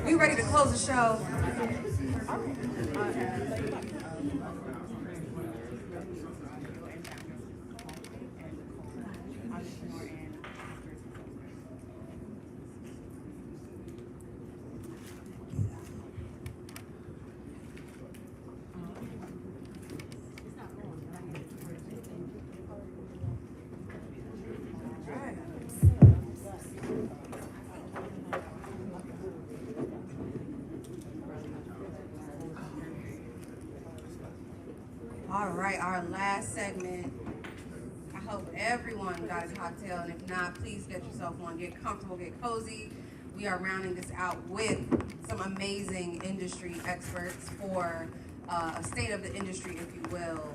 We ready to close the show. All right, our last segment. I hope everyone got a cocktail, and if not, please get yourself one. Get comfortable, get cozy. We are rounding this out with some amazing industry experts for a state of the industry, if you will.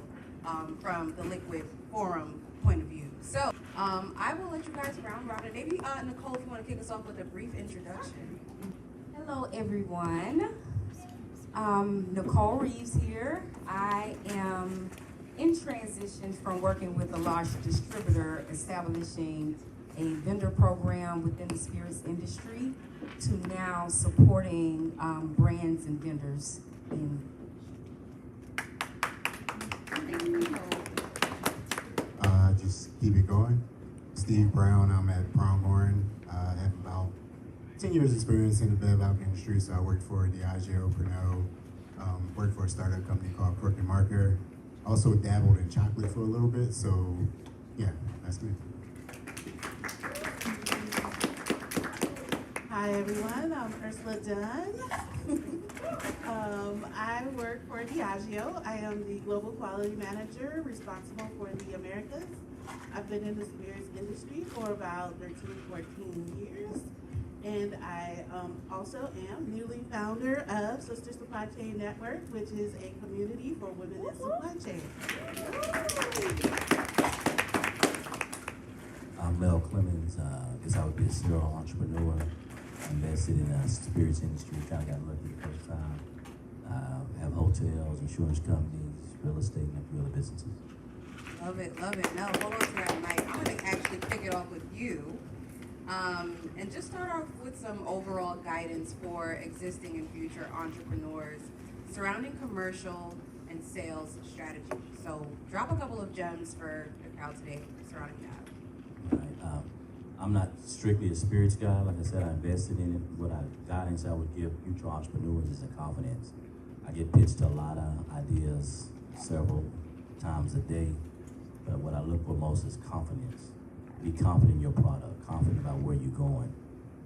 from the Liquid Forum point of view. So I will let you guys round robin. Maybe Nicole, if you want to kick us off with a brief introduction. Hello, everyone. Nicole Reeves here. I am in transition from working with a large distributor, establishing a vendor program within the spirits industry, to now supporting brands and vendors in. Just keep it going. Steve Brown, I'm at Pronghorn. I have about 10 years experience in the bev alcohol industry, so I worked for Diageo, Pernod, worked for a startup company called Crooked Marker. Also dabbled in chocolate for a little bit, so yeah, that's me. Hi everyone, I'm Ursula Dunn. I work for Diageo. I am the Global Quality Manager responsible for the Americas. I've been in the spirits industry for about 13, 14 years. And I also am newly founder of Sister Supply Chain Network, which is a community for women in supply chain. I'm Mel Clemens. I guess I would be a serial entrepreneur. I invested in the spirits industry, kind of got lucky the first time. Have hotels, insurance companies, real estate, and a few other businesses. Love it, love it. Mel, hold on to that mic. I'm going to actually pick it off with you. And just start off with some overall guidance for existing and future entrepreneurs surrounding commercial and sales strategy. So drop a couple of gems for the crowd today surrounding that. Right. I'm not strictly a spirits guy. Like I said, I invested in it. What guidance I would give future entrepreneurs is a confidence. I get pitched a lot of ideas several times a day, but what I look for most is confidence. Be confident in your product, confident about where you're going.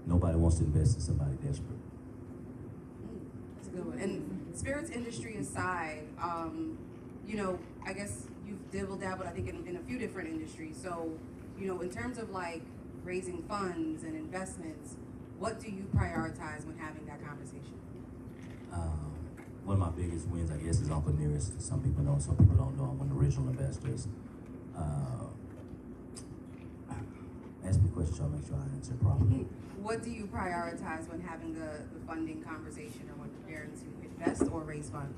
Nobody wants to invest in somebody desperate. That's a good one. And spirits industry aside, you know, I guess you've dabbled, I think, in a few different industries. So, you know, in terms of like raising funds and investments, what do you prioritize when having that conversation? One of my biggest wins, I guess, is Uncle Nearest. Some people know, some people don't know. I'm one of the original investors. Ask me a question so I'll make sure I answer properly. What do you prioritize when having the funding conversation or when preparing to invest or raise funds?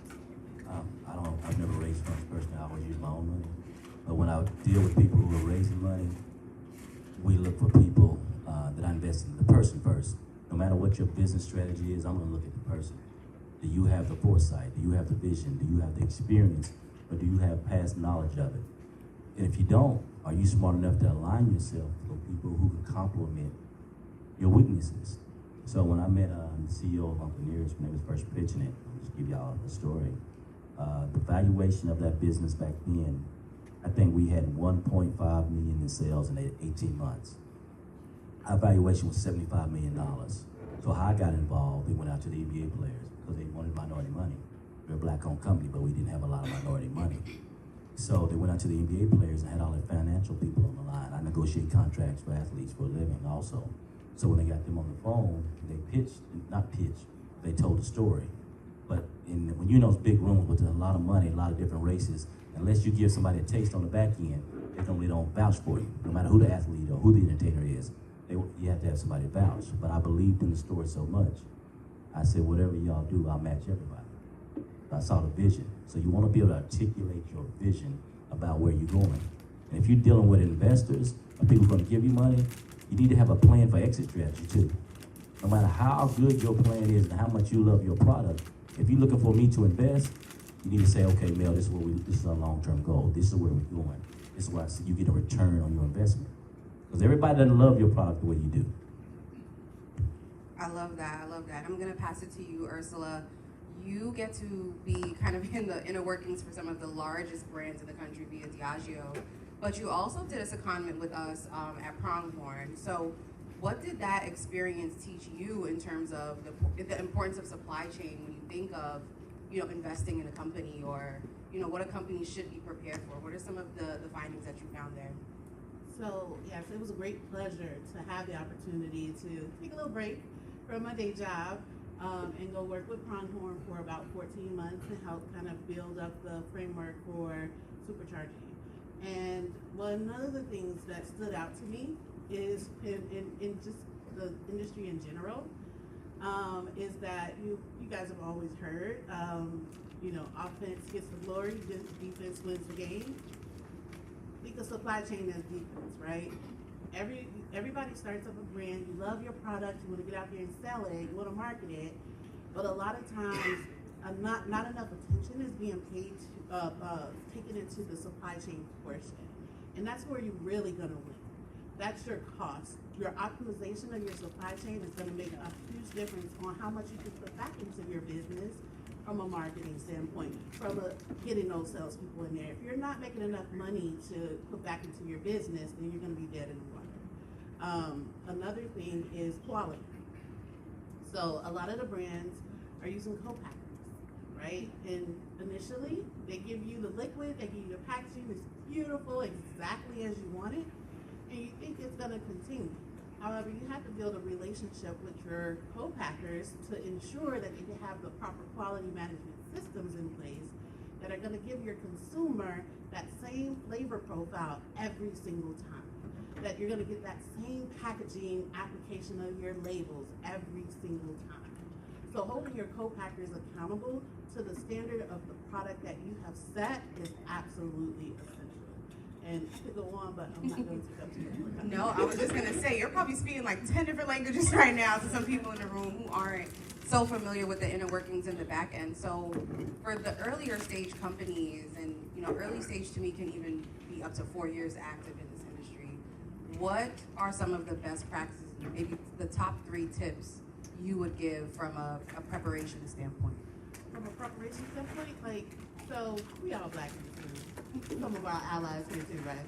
I've never raised funds personally. I always use my own money. But when I deal with people who are raising money, we look for people that I invest in, the person first. No matter what your business strategy is, I'm gonna look at the person. Do you have the foresight? Do you have the vision? Do you have the experience? Or do you have past knowledge of it? And if you don't, are you smart enough to align yourself with people who can complement your weaknesses? So when I met the CEO of Uncle Nearest when they was first pitching it, I'll just give y'all a story. The valuation of that business back then, I think we had 1.5 million in sales in 18 months. Our valuation was $75 million. So how I got involved, they went out to the NBA players because they wanted minority money. We're a black-owned company, but we didn't have a lot of minority money. So they went out to the NBA players and had all their financial people on the line. I negotiate contracts for athletes for a living also. So when they got them on the phone, they they told the story. But when you're in those big rooms with a lot of money, a lot of different races, unless you give somebody a taste on the back end, they normally don't vouch for you, no matter who the athlete or who the entertainer is. You have to have somebody vouch. But I believed in the story so much, I said, whatever y'all do, I'll match everybody. I saw the vision. So you want to be able to articulate your vision about where you're going. And if you're dealing with investors or people going to give you money, you need to have a plan for exit strategy too. No matter how good your plan is and how much you love your product, if you're looking for me to invest, you need to say, okay, Mel, this is our long-term goal. This is where we're going. This is why you get a return on your investment. Because everybody doesn't love your product the way you do. I love that. I love that. I'm going to pass it to you, Ursula. You get to be kind of in the inner workings for some of the largest brands in the country via Diageo, but you also did a secondment with us at Pronghorn. So what did that experience teach you in terms of the importance of supply chain when you think of, you know, investing in a company, or, you know, what a company should be prepared for? What are some of the findings that you found there? So yes, it was a great pleasure to have the opportunity to take a little break from my day job and go work with Pronghorn for about 14 months to help kind of build up the framework for supercharging you. And one of the things that stood out to me is in just the industry in general, is that you guys have always heard, offense gets the glory, defense wins the game. Because supply chain is defense, right? Everybody starts up a brand, you love your product, you want to get out there and sell it, you want to market it, but a lot of times not enough attention is being paid taken into the supply chain portion. And that's where you're really gonna win. That's your cost. Your optimization of your supply chain is gonna make a huge difference on how much you can put back into your business from a marketing standpoint, from getting those salespeople in there. If you're not making enough money to put back into your business, then you're gonna be dead in the water. Another thing is quality. So a lot of the brands are using co-packers, right? And initially, they give you the liquid, they give you the packaging, it's beautiful, exactly as you want it, and you think it's gonna continue. However, you have to build a relationship with your co-packers to ensure that you have the proper quality management systems in place that are gonna give your consumer that same flavor profile every single time. That you're gonna get that same packaging application of your labels every single time. So holding your co-packers accountable to the standard of the product that you have set is absolutely essential. And I could go on, but I'm not going to take up too much more time. No, I was just gonna say, you're probably speaking like 10 different languages right now to some people in the room who aren't so familiar with the inner workings in the back end. So for the earlier stage companies, and early stage to me can even be up to 4 years active in this industry, what are some of the best practices, maybe the top 3 tips you would give from a preparation standpoint? From a preparation standpoint, so we all black people too. Some of our allies here too, right?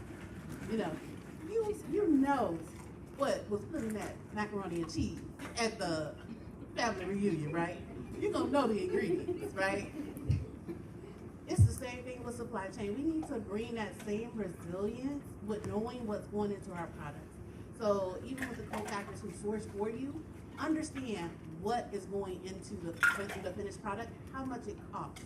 You know what was put in that macaroni and cheese at the family reunion, right? You're gonna know the ingredients, right? It's the same thing with supply chain. We need to bring that same resilience with knowing what's going into our products. So even with the co-packers who source for you, understand what is going into the finished product, how much it costs,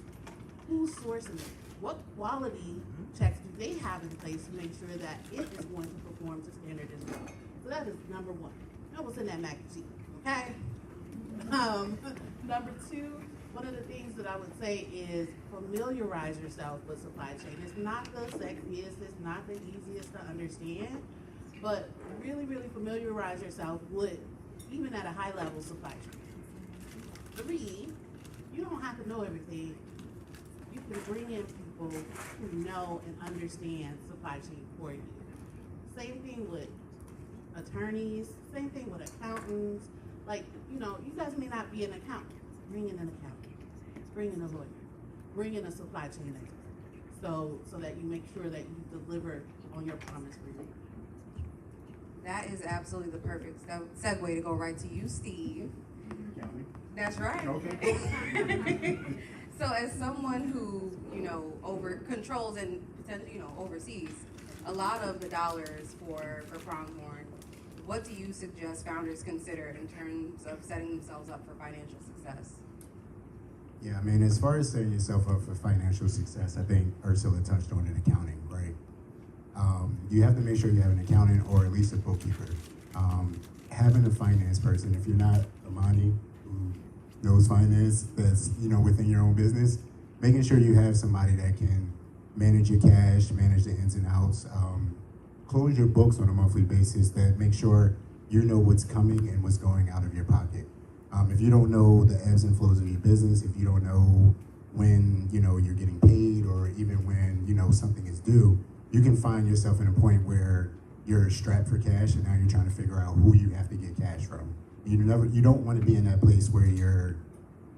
who's sourcing it, what quality checks do they have in place to make sure that it is going to perform to standard as well. So that is number 1. Know what's in that mac and cheese, okay? Number 2, one of the things that I would say is familiarize yourself with supply chain. It's not the sexiest, it's not the easiest to understand, but really, really familiarize yourself with, even at a high level, supply chain. 3, you don't have to know everything. You can bring in people who know and understand supply chain for you. Same thing with attorneys, same thing with accountants. You guys may not be an accountant. Bring in an accountant, bring in a lawyer, bring in a supply chain expert, so that you make sure that you deliver on your promise for you. That is absolutely the perfect segue to go right to you, Steve. That's right. Okay. So as someone who, controls and potentially, oversees a lot of the dollars for Pronghorn, what do you suggest founders consider in terms of setting themselves up for financial success? Yeah, I mean, as far as setting yourself up for financial success, I think Ursula touched on it, accounting, right? You have to make sure you have an accountant or at least a bookkeeper. Having a finance person, if you're not Amani, who knows finance, that's within your own business, making sure you have somebody that can manage your cash, manage the ins and outs, close your books on a monthly basis, that make sure you know what's coming and what's going out of your pocket. If you don't know the ebbs and flows of your business, if you don't know when you're getting paid, or even when something is due, you can find yourself in a point where you're strapped for cash, and now you're trying to figure out who you have to get cash from. You don't want to be in that place where you're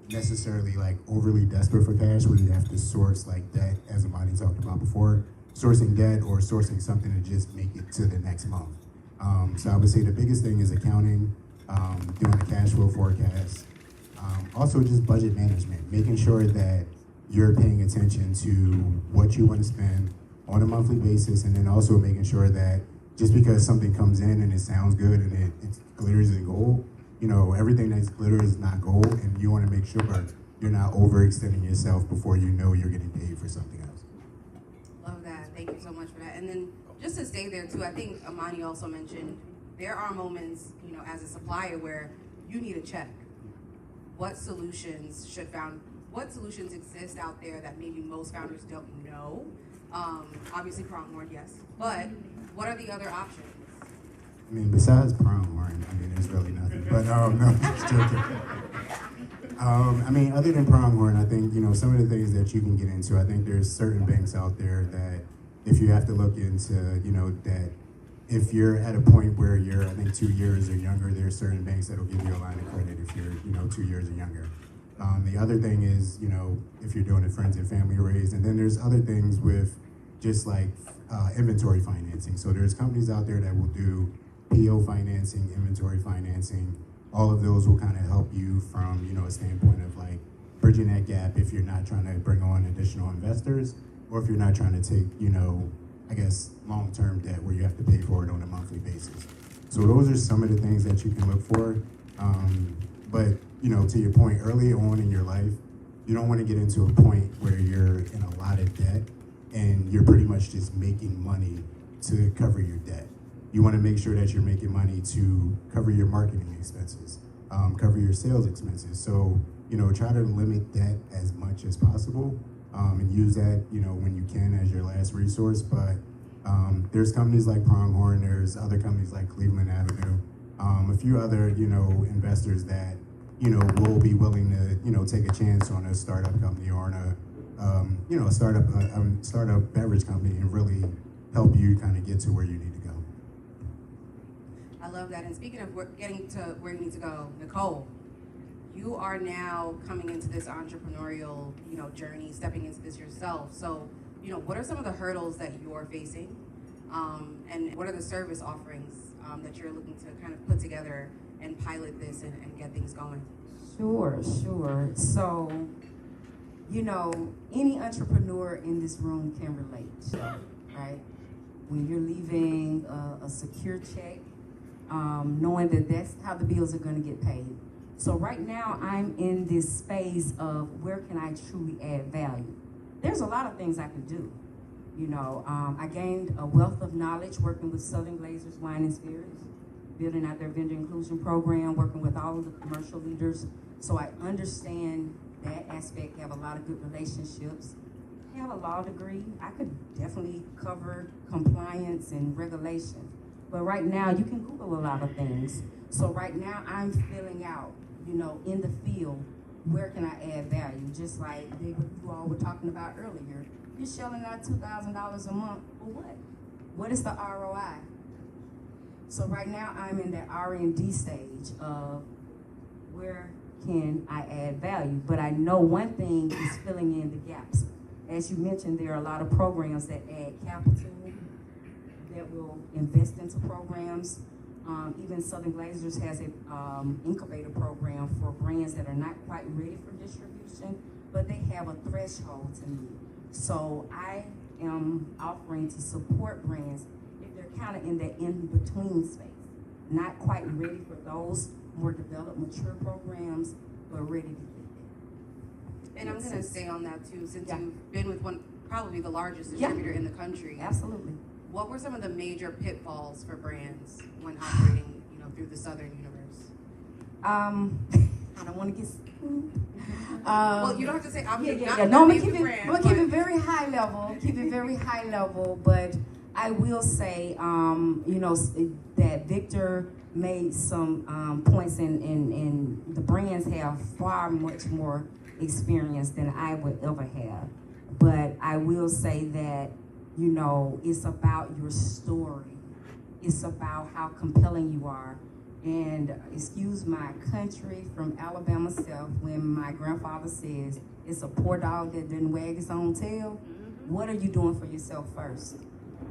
necessarily overly desperate for cash, where you have to source debt, as Amani talked about before, sourcing debt or sourcing something to just make it to the next month. So I would say the biggest thing is accounting, doing a cash flow forecast, also just budget management, making sure that you're paying attention to what you want to spend on a monthly basis, and then also making sure that just because something comes in and it sounds good and it glitters in gold, everything that's glitter is not gold, and you want to make sure you're not overextending yourself before you know you're getting paid for something else. Love that. Thank you so much for that. And then just to stay there too, I think Amani also mentioned there are moments, you know, as a supplier where you need a check. What solutions exist out there that maybe most founders don't know? Obviously Pronghorn, yes, but what are the other options? I mean, besides Pronghorn, I mean, there's really nothing. But no, just joking. I mean, other than Pronghorn, I think, you know, some of the things that you can get into, I think there's certain banks out there that if you have to look into, you know, that if you're at a point where you're, I think, 2 years or younger, there's certain banks that'll give you a line of credit if you're, you know, 2 years or younger. The other thing is, you know, if you're doing a friends and family raise, and then there's other things with just like inventory financing. So there's companies out there that will do PO financing, inventory financing. All of those will kind of help you from, you know, a standpoint of like bridging that gap if you're not trying to bring on additional investors, or if you're not trying to take, you know, I guess long-term debt where you have to pay for it on a monthly basis. So those are some of the things that you can look for. But, you know, to your point, early on in your life, you don't want to get into a point where you're in a lot of debt and you're pretty much just making money to cover your debt. You want to make sure that you're making money to cover your marketing expenses, cover your sales expenses. So, you know, try to limit debt as much as possible, and use that, you know, when you can as your last resource. But there's companies like Pronghorn, there's other companies like Cleveland Avenue, a few other, you know, investors that, you know, will be willing to, you know, take a chance on a startup company or on a, you know, a startup beverage company and really help you kind of get to where you need to go. I love that. And speaking of getting to where you need to go, Nicole, you are now coming into this entrepreneurial, you know, journey, stepping into this yourself. So, you know, what are some of the hurdles that you're facing? And what are the service offerings that you're looking to kind of put together and pilot this and get things going? Sure. So, you know, any entrepreneur in this room can relate, right? When you're leaving a secure check, knowing that that's how the bills are going to get paid. So right now I'm in this phase of where can I truly add value? There's a lot of things I can do. You know, I gained a wealth of knowledge working with Southern Glazers Wine and Spirits, building out their vendor inclusion program, working with all of the commercial leaders. So I understand that aspect, have a lot of good relationships. I have a law degree. I could definitely cover compliance and regulation. But right now you can Google a lot of things. So right now I'm filling out, you know, in the field, where can I add value? Just like you all were talking about earlier. You're shelling out $2,000 a month for what? What is the ROI? So right now I'm in the R&D stage of where can I add value? But I know one thing is filling in the gaps. As you mentioned, there are a lot of programs that add capital, that will invest into programs. Even Southern Glazers has an incubator program for brands that are not quite ready for distribution, but they have a threshold to meet. So I am offering to support brands if they're kind of in that in-between space, not quite ready for those more developed, mature programs, but ready to get there. And I'm going to stay on that too, since you've been with probably the largest distributor in the country. Absolutely. What were some of the major pitfalls for brands when operating, you know, through the Southern universe? I don't want to get. Well, you don't have to say. I'm No, I'm gonna keep it very high level. Keep it very high level, but I will say, you know, that Victor made some points, and the brands have far much more experience than I would ever have. But I will say that, you know, it's about your story. It's about how compelling you are. And excuse my country from Alabama South, when my grandfather says, it's a poor dog that didn't wag its own tail. What are you doing for yourself first?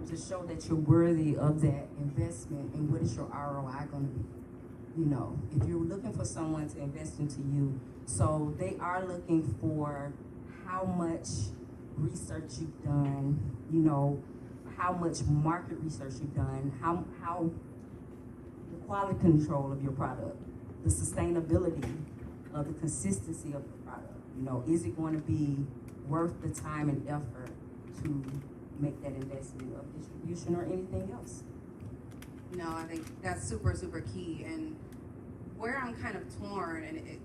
To show that you're worthy of that investment, and what is your ROI going to be? You know, if you're looking for someone to invest into you, so they are looking for how much research you've done, you know, how much market research you've done, how the quality control of your product, the sustainability of the consistency of the product. You know, is it going to be worth the time and effort to, make that investment of distribution or anything else. No, I think that's super, super key. And where I'm kind of torn, and it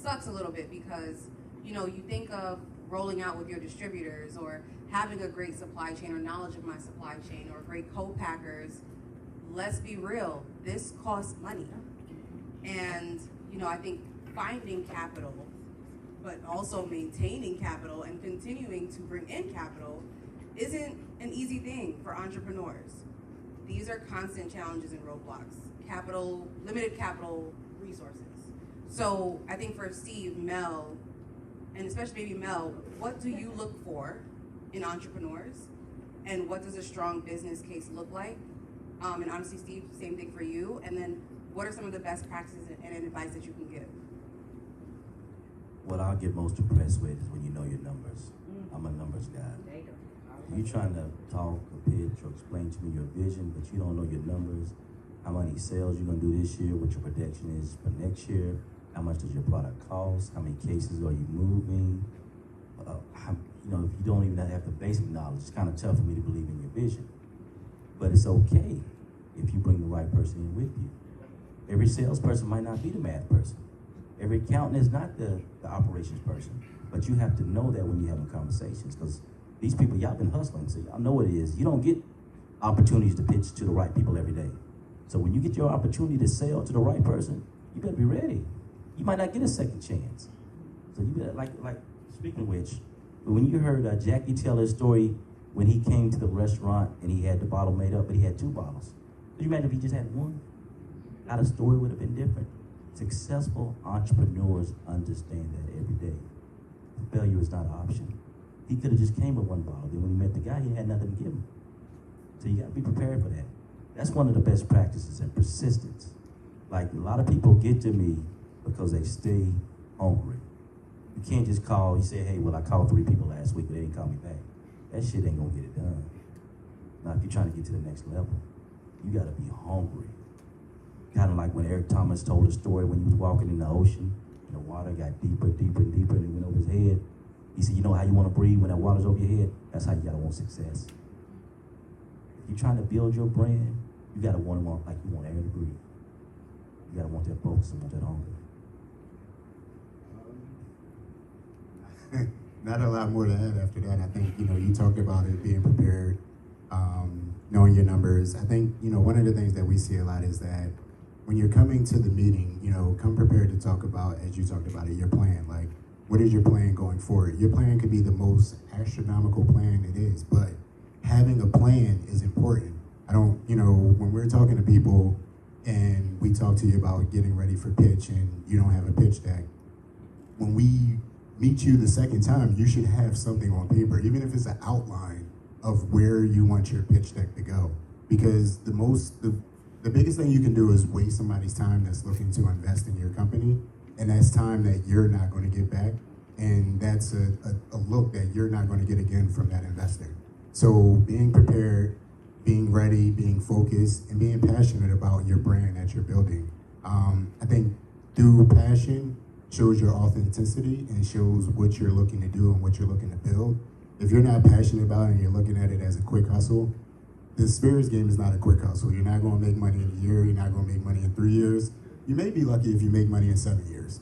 sucks a little bit because, you know, you think of rolling out with your distributors or having a great supply chain or knowledge of my supply chain or great co-packers. Let's be real, this costs money. And, you know, I think finding capital, but also maintaining capital and continuing to bring in capital isn't an easy thing for entrepreneurs. These are constant challenges and roadblocks. Capital, limited capital resources. So I think for Steve, Mel, and especially maybe Mel, what do you look for in entrepreneurs? And what does a strong business case look like? And honestly, Steve, same thing for you. And then what are some of the best practices and advice that you can give? What I'll get most impressed with is when you know your numbers. I'm a numbers guy. You trying to talk or pitch or explain to me your vision, but you don't know your numbers, how many sales you're gonna do this year, what your projection is for next year, how much does your product cost, how many cases are you moving, you know, if you don't even have the basic knowledge, it's kind of tough for me to believe in your vision. But it's okay if you bring the right person in with you. Every salesperson might not be the math person. Every accountant is not the operations person. But you have to know that when you're having conversations, because these people, y'all been hustling, so y'all know what it is. You don't get opportunities to pitch to the right people every day. So when you get your opportunity to sell to the right person, you better be ready. You might not get a second chance. So you better, like speaking of which, when you heard Jackie tell her story when he came to the restaurant and he had the bottle made up, but he had 2 bottles. Could you imagine if he just had 1? How the story would have been different. Successful entrepreneurs understand that every day. Failure is not an option. He could have just came with 1 bottle. Then when he met the guy, he had nothing to give him. So you got to be prepared for that. That's one of the best practices, and persistence. Like, a lot of people get to me because they stay hungry. You can't just call, you say, hey, well, I called 3 people last week, but they didn't call me back. That shit ain't gonna get it done. Now, if you're trying to get to the next level, you gotta be hungry. Kind of like when Eric Thomas told a story when he was walking in the ocean, and the water got deeper, deeper, and deeper, and it went over his head. He said, you know how you wanna breathe when that water's over your head? That's how you gotta want success. If you're trying to build your brand, you gotta want like you want air to breathe. You gotta want that focus and want that hunger. Not a lot more to add after that. I think, you know, you talked about it being prepared, knowing your numbers. I think, you know, one of the things that we see a lot is that when you're coming to the meeting, you know, come prepared to talk about, as you talked about it, your plan. Like, what is your plan going forward? Your plan could be the most astronomical plan it is, but having a plan is important. I don't, you know, when we're talking to people and we talk to you about getting ready for pitch and you don't have a pitch deck, when we meet you the second time, you should have something on paper, even if it's an outline of where you want your pitch deck to go. Because the biggest thing you can do is waste somebody's time that's looking to invest in your company, and that's time that you're not going to get back, and that's a look that you're not going to get again from that investor. So being prepared, being ready, being focused, and being passionate about your brand that you're building. I think through passion, shows your authenticity and shows what you're looking to do and what you're looking to build. If you're not passionate about it and you're looking at it as a quick hustle, the spirits game is not a quick hustle. You're not gonna make money in a year, you're not gonna make money in 3 years. You may be lucky if you make money in 7 years.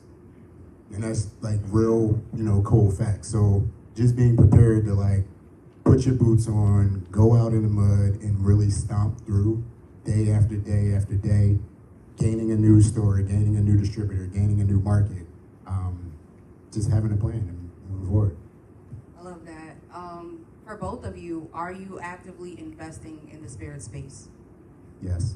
And that's like real, you know, cold facts. So just being prepared to like put your boots on, go out in the mud and really stomp through day after day after day, gaining a new store, gaining a new distributor, gaining a new market. Just having a plan and moving forward. I love that. For both of you, are you actively investing in the spirit space? Yes.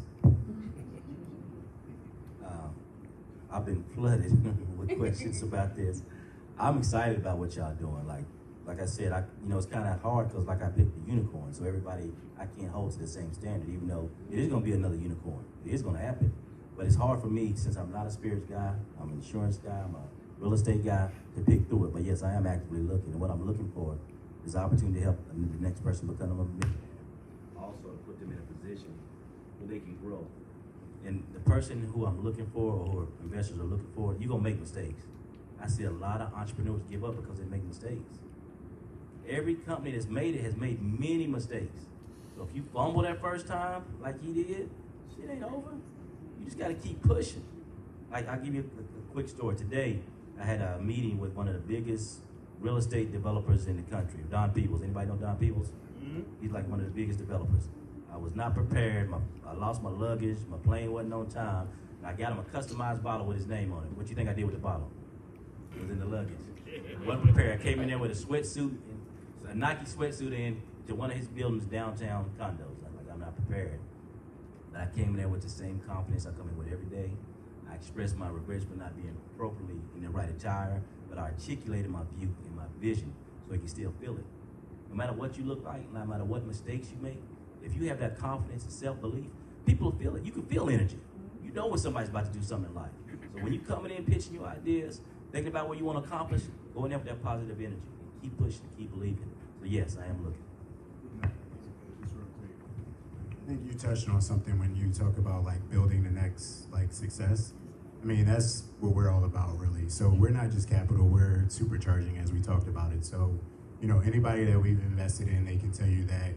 I've been flooded with questions about this. I'm excited about what y'all doing. Like I said, you know, it's kind of hard because like I picked the unicorn, so everybody, I can't hold to the same standard, even though it is going to be another unicorn. It is going to happen. But it's hard for me, since I'm not a spirits guy, I'm an insurance guy, I'm a real estate guy, to pick through it. But yes, I am actively looking, and what I'm looking for is the opportunity to help the next person become a millionaire. Also, to put them in a position where they can grow. And the person who I'm looking for, or who investors are looking for, you're gonna make mistakes. I see a lot of entrepreneurs give up because they make mistakes. Every company that's made it has made many mistakes. So if you fumble that first time, like he did, shit ain't over. You just gotta keep pushing. Like, I'll give you a quick story. Today, I had a meeting with one of the biggest real estate developers in the country, Don Peebles. Anybody know Don Peebles? Mm-hmm. He's like one of the biggest developers. I was not prepared. I lost my luggage. My plane wasn't on time. And I got him a customized bottle with his name on it. What you think I did with the bottle? It was in the luggage. I wasn't prepared. I came in there with a sweatsuit, a Nike sweatsuit in to one of his buildings downtown condos. I'm not prepared. But I came in there with the same confidence I come in with every day. I expressed my regrets for not being appropriately in the right attire, but I articulated my view and my vision so he can still feel it. No matter what you look like, no matter what mistakes you make, if you have that confidence and self-belief, people will feel it. You can feel energy. You know when somebody's about to do something in life. So when you coming in pitching your ideas, thinking about what you want to accomplish, go in there with that positive energy and keep pushing, keep believing. So yes, I am looking. I think you touched on something when you talk about like building the next like success. I mean, that's what we're all about, really. So we're not just capital, we're supercharging, as we talked about it. So, you know, anybody that we've invested in, they can tell you that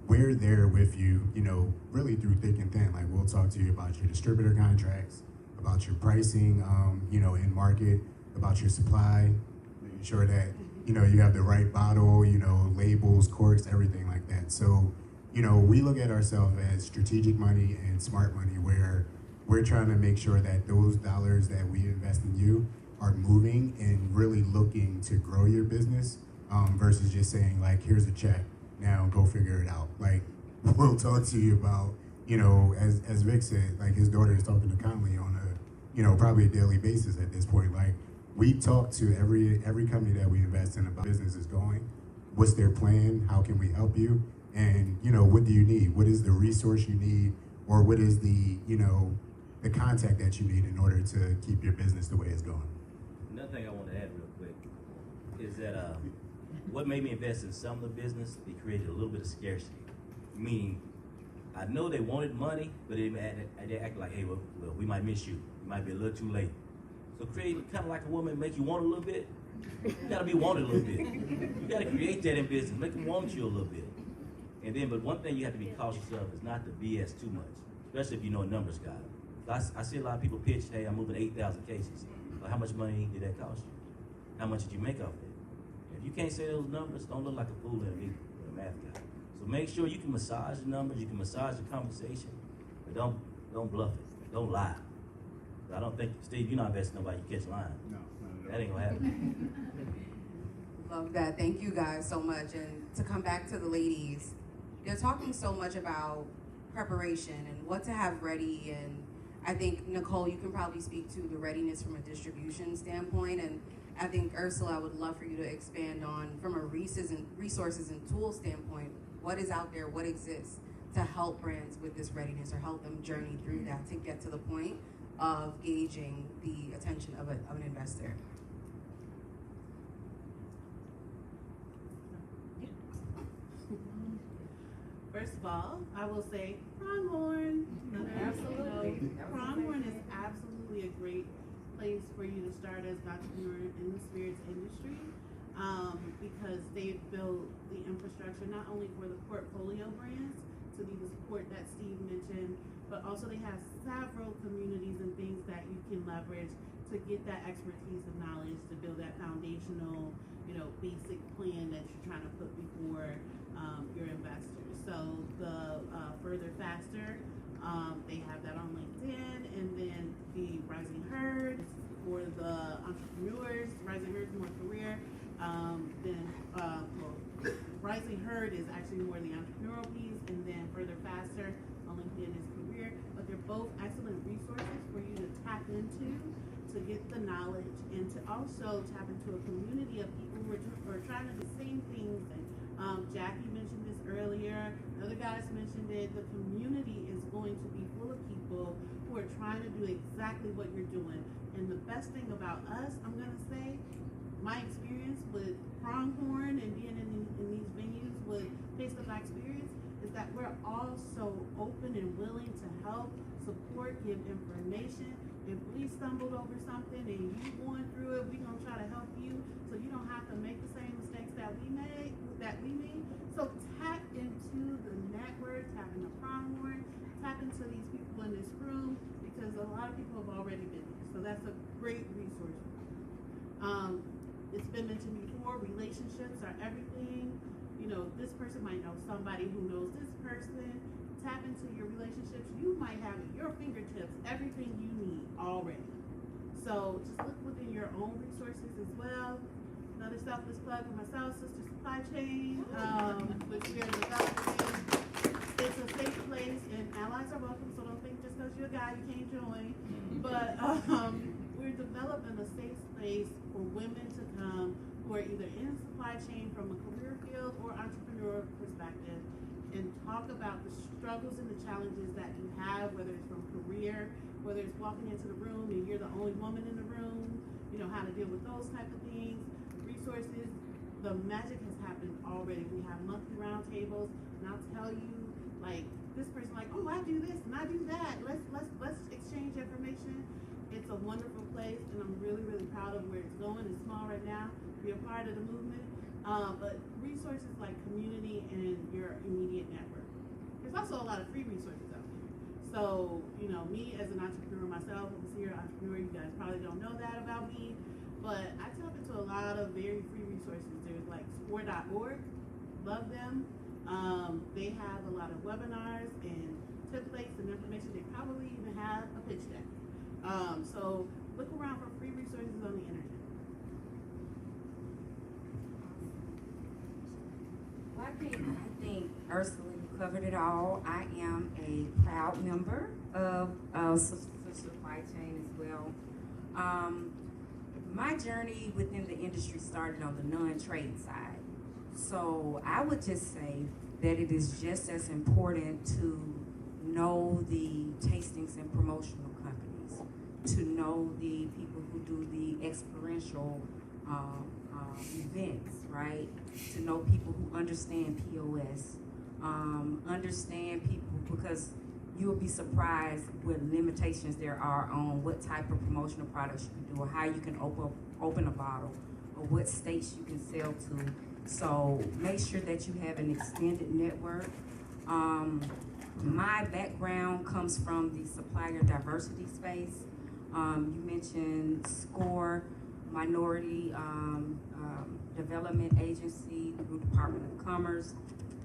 we're there with you, you know, really through thick and thin. Like, we'll talk to you about your distributor contracts, about your pricing, you know, in market, about your supply, making sure that, you know, you have the right bottle, you know, labels, corks, everything like that. So, you know, we look at ourselves as strategic money and smart money, where we're trying to make sure that those dollars that we invest in you are moving and really looking to grow your business, versus just saying like, here's a check, now go figure it out. Like, we'll talk to you about, you know, as Vic said, like his daughter is talking to Conley on a, you know, probably a daily basis at this point. Like, we talk to every company that we invest in about business is going, what's their plan, how can we help you? And, you know, what do you need? What is the resource you need? Or what is the, you know, the contact that you need in order to keep your business the way it's going? Another thing I want to add real quick is that what made me invest in some of the business, they created a little bit of scarcity. Meaning, I know they wanted money, but they acted like, hey, well, we might miss you. You might be a little too late. So creating kind of like a woman make you want a little bit. You got to be wanted a little bit. You got to create that in business, make them want you a little bit. And then, but one thing you have to be cautious of is not to BS too much, especially if you know a numbers guy. I see a lot of people pitch, hey, I'm moving 8,000 cases. So how much money did that cost you? How much did you make off it? If you can't say those numbers, don't look like a fool in a meeting with a math guy. So make sure you can massage the numbers, you can massage the conversation, but don't bluff it. Don't lie. I don't think, Steve, you're not investing in nobody you catch lying. No, that ain't gonna happen. Love that. Thank you guys so much. And to come back to the ladies, they're talking so much about preparation and what to have ready. And I think, Nicole, you can probably speak to the readiness from a distribution standpoint. And I think, Ursula, I would love for you to expand on, from a resources and tools standpoint, what is out there, what exists to help brands with this readiness or help them journey through that to get to the point of gauging the attention of an investor. First of all, I will say Pronghorn. Absolutely. Pronghorn is absolutely a great place for you to start as an entrepreneur in the spirits industry, because they've built the infrastructure not only for the portfolio brands to be the support that Steve mentioned, but also they have several communities and things that you can leverage to get that expertise and knowledge to build that foundational, you know, basic plan that you're trying to put before your investors. So the Further Faster, they have that on LinkedIn, and then the Rising Herd for the entrepreneurs. Rising Herd is more career. Rising Herd is actually more the entrepreneurial piece, and then Further Faster on LinkedIn is career. But they're both excellent resources for you to tap into to get the knowledge, and to also tap into a community of people who are trying to do the same things. And Jackie mentioned this earlier. Other guys mentioned it. The community is going to be full of people who are trying to do exactly what you're doing. And the best thing about us, I'm going to say, my experience with Pronghorn and being in these venues with Taste of Experience is that we're all so open and willing to help, support, give information. If we stumbled over something and you going through it, we're going to try to help you so you don't have to make the same mistakes that that we made. So tap into the network, tap into Pronghorn, tap into these people in this room, because a lot of people have already been here. So that's a great resource. It's been mentioned before, relationships are everything. You know, this person might know somebody who knows this person. Tap into your relationships. You might have at your fingertips everything you need already. So just look within your own resources as well. Another selfless plug for myself, Sister Supply Chain, which we are developing. It's a safe place, and allies are welcome, so don't think just because you're a guy you can't join. But we're developing a safe space for women to come who are either in supply chain from a career field or entrepreneur perspective, and talk about the struggles and the challenges that you have, whether it's from career, whether it's walking into the room and you're the only woman in the room, you know, how to deal with those type of things, resources. The magic has happened already. We have monthly roundtables, and I'll tell you, like, this person like, oh, I do this and I do that. Let's exchange information. It's a wonderful place, and I'm really, really proud of where it's going. It's small right now. Be a part of the movement. But resources like community and your immediate network. There's also a lot of free resources out there. So, you know, me as an entrepreneur myself, I'm a serial entrepreneur. You guys probably don't know that about me, but I tap into a lot of very free resources. There's like score.org, love them. They have a lot of webinars and templates and information. They probably even have a pitch deck. So look around for free resources on the internet. Well, I think Ursula, you covered it all. I am a proud member of Supply Chain as well. My journey within the industry started on the non-trade side. So I would just say that it is just as important to know the tastings and promotional companies, to know the people who do the experiential events, right? To know people who understand POS, understand people, because you'll be surprised what limitations there are on what type of promotional products you can do, or how you can open a bottle, or what states you can sell to. So make sure that you have an extended network. My background comes from the supplier diversity space. You mentioned SCORE, Minority Development Agency through Department of Commerce.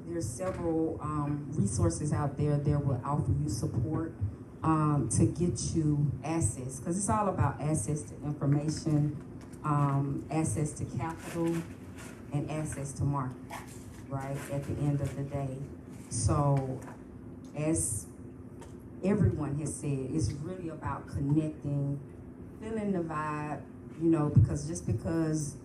There's several resources out there that will offer you support to get you access, because it's all about access to information, access to capital, and access to market, right, at the end of the day. So, as everyone has said, it's really about connecting, feeling the vibe, you know, because just because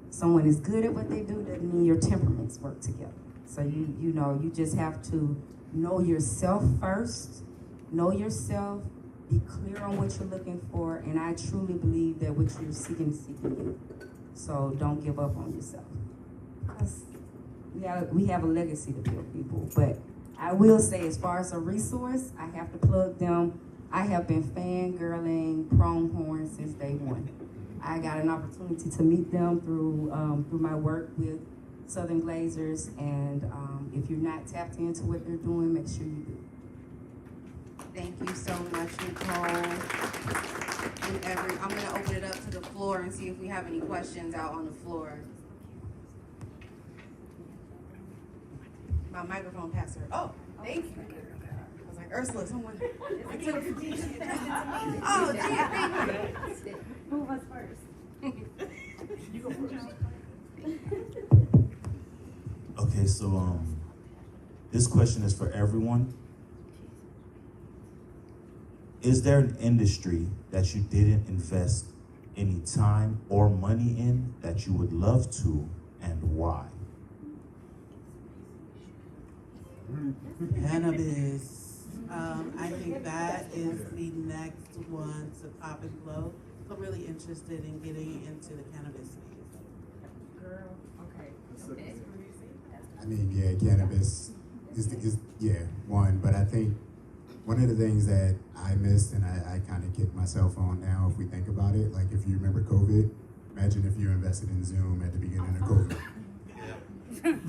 someone is good at what they do doesn't mean your temperaments work together. So you know, you just have to know yourself first, know yourself, be clear on what you're looking for, and I truly believe that what you're seeking is seeking you. So don't give up on yourself. Because we have a legacy to build, people. But I will say, as far as a resource, I have to plug them. I have been fangirling Pronghorn since day one. I got an opportunity to meet them through my work with Southern Glazers, and if you're not tapped into what they're doing, make sure you do. Thank you so much, Nicole. And I'm gonna open it up to the floor and see if we have any questions out on the floor. My microphone passer. Oh, thank you. I was like, Ursula, someone. I took it. Oh, gee, thank you. Who was first? You go first. Okay, so this question is for everyone. Is there an industry that you didn't invest any time or money in that you would love to, and why? Cannabis. I think that is the next one to pop and blow. So I'm really interested in getting into the cannabis space. Girl, okay. I mean, yeah, cannabis is one, but I think one of the things that I missed, and I kind of kick myself on now if we think about it, like if you remember COVID, imagine if you invested in Zoom at the beginning of COVID. I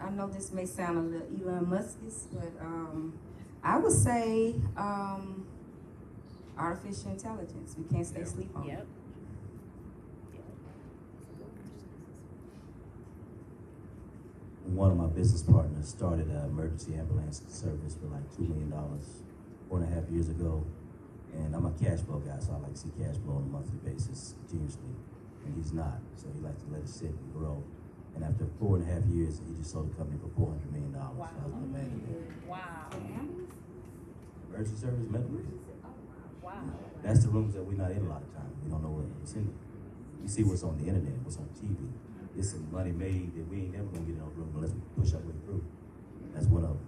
know this may sound a little Elon Musk-ish, but I would say artificial intelligence. We can't stay asleep on it. One of my business partners started an emergency ambulance service for like $2 million 4.5 years ago. And I'm a cash flow guy, so I like to see cash flow on a monthly basis continuously. And he's not, so he likes to let it sit and grow. And after 4.5 years, he just sold the company for $400 million. Wow. So I was imagine that. Wow. Emergency service, medical. Wow. That's the rooms that we're not in a lot of times. We don't know what's in it. We see what's on the internet, what's on TV. It's some money made that we ain't never gonna get in those rooms unless we push our way through. That's one of them.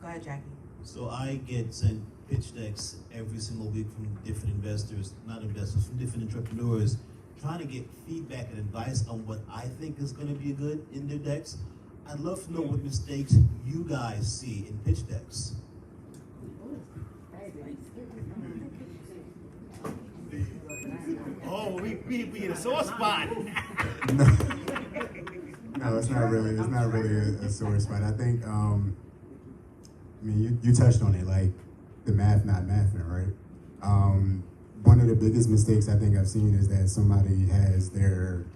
Go ahead, Jackie. So I get sent pitch decks every single week from different investors, not investors, from different entrepreneurs, trying to get feedback and advice on what I think is gonna be good in their decks. I'd love to know what mistakes you guys see in pitch decks. Oh, we in a sore spot. No, it's not really a sore spot. I think, I mean, you touched on it, like the math not mathing, right? One of the biggest mistakes I think I've seen is that somebody has their,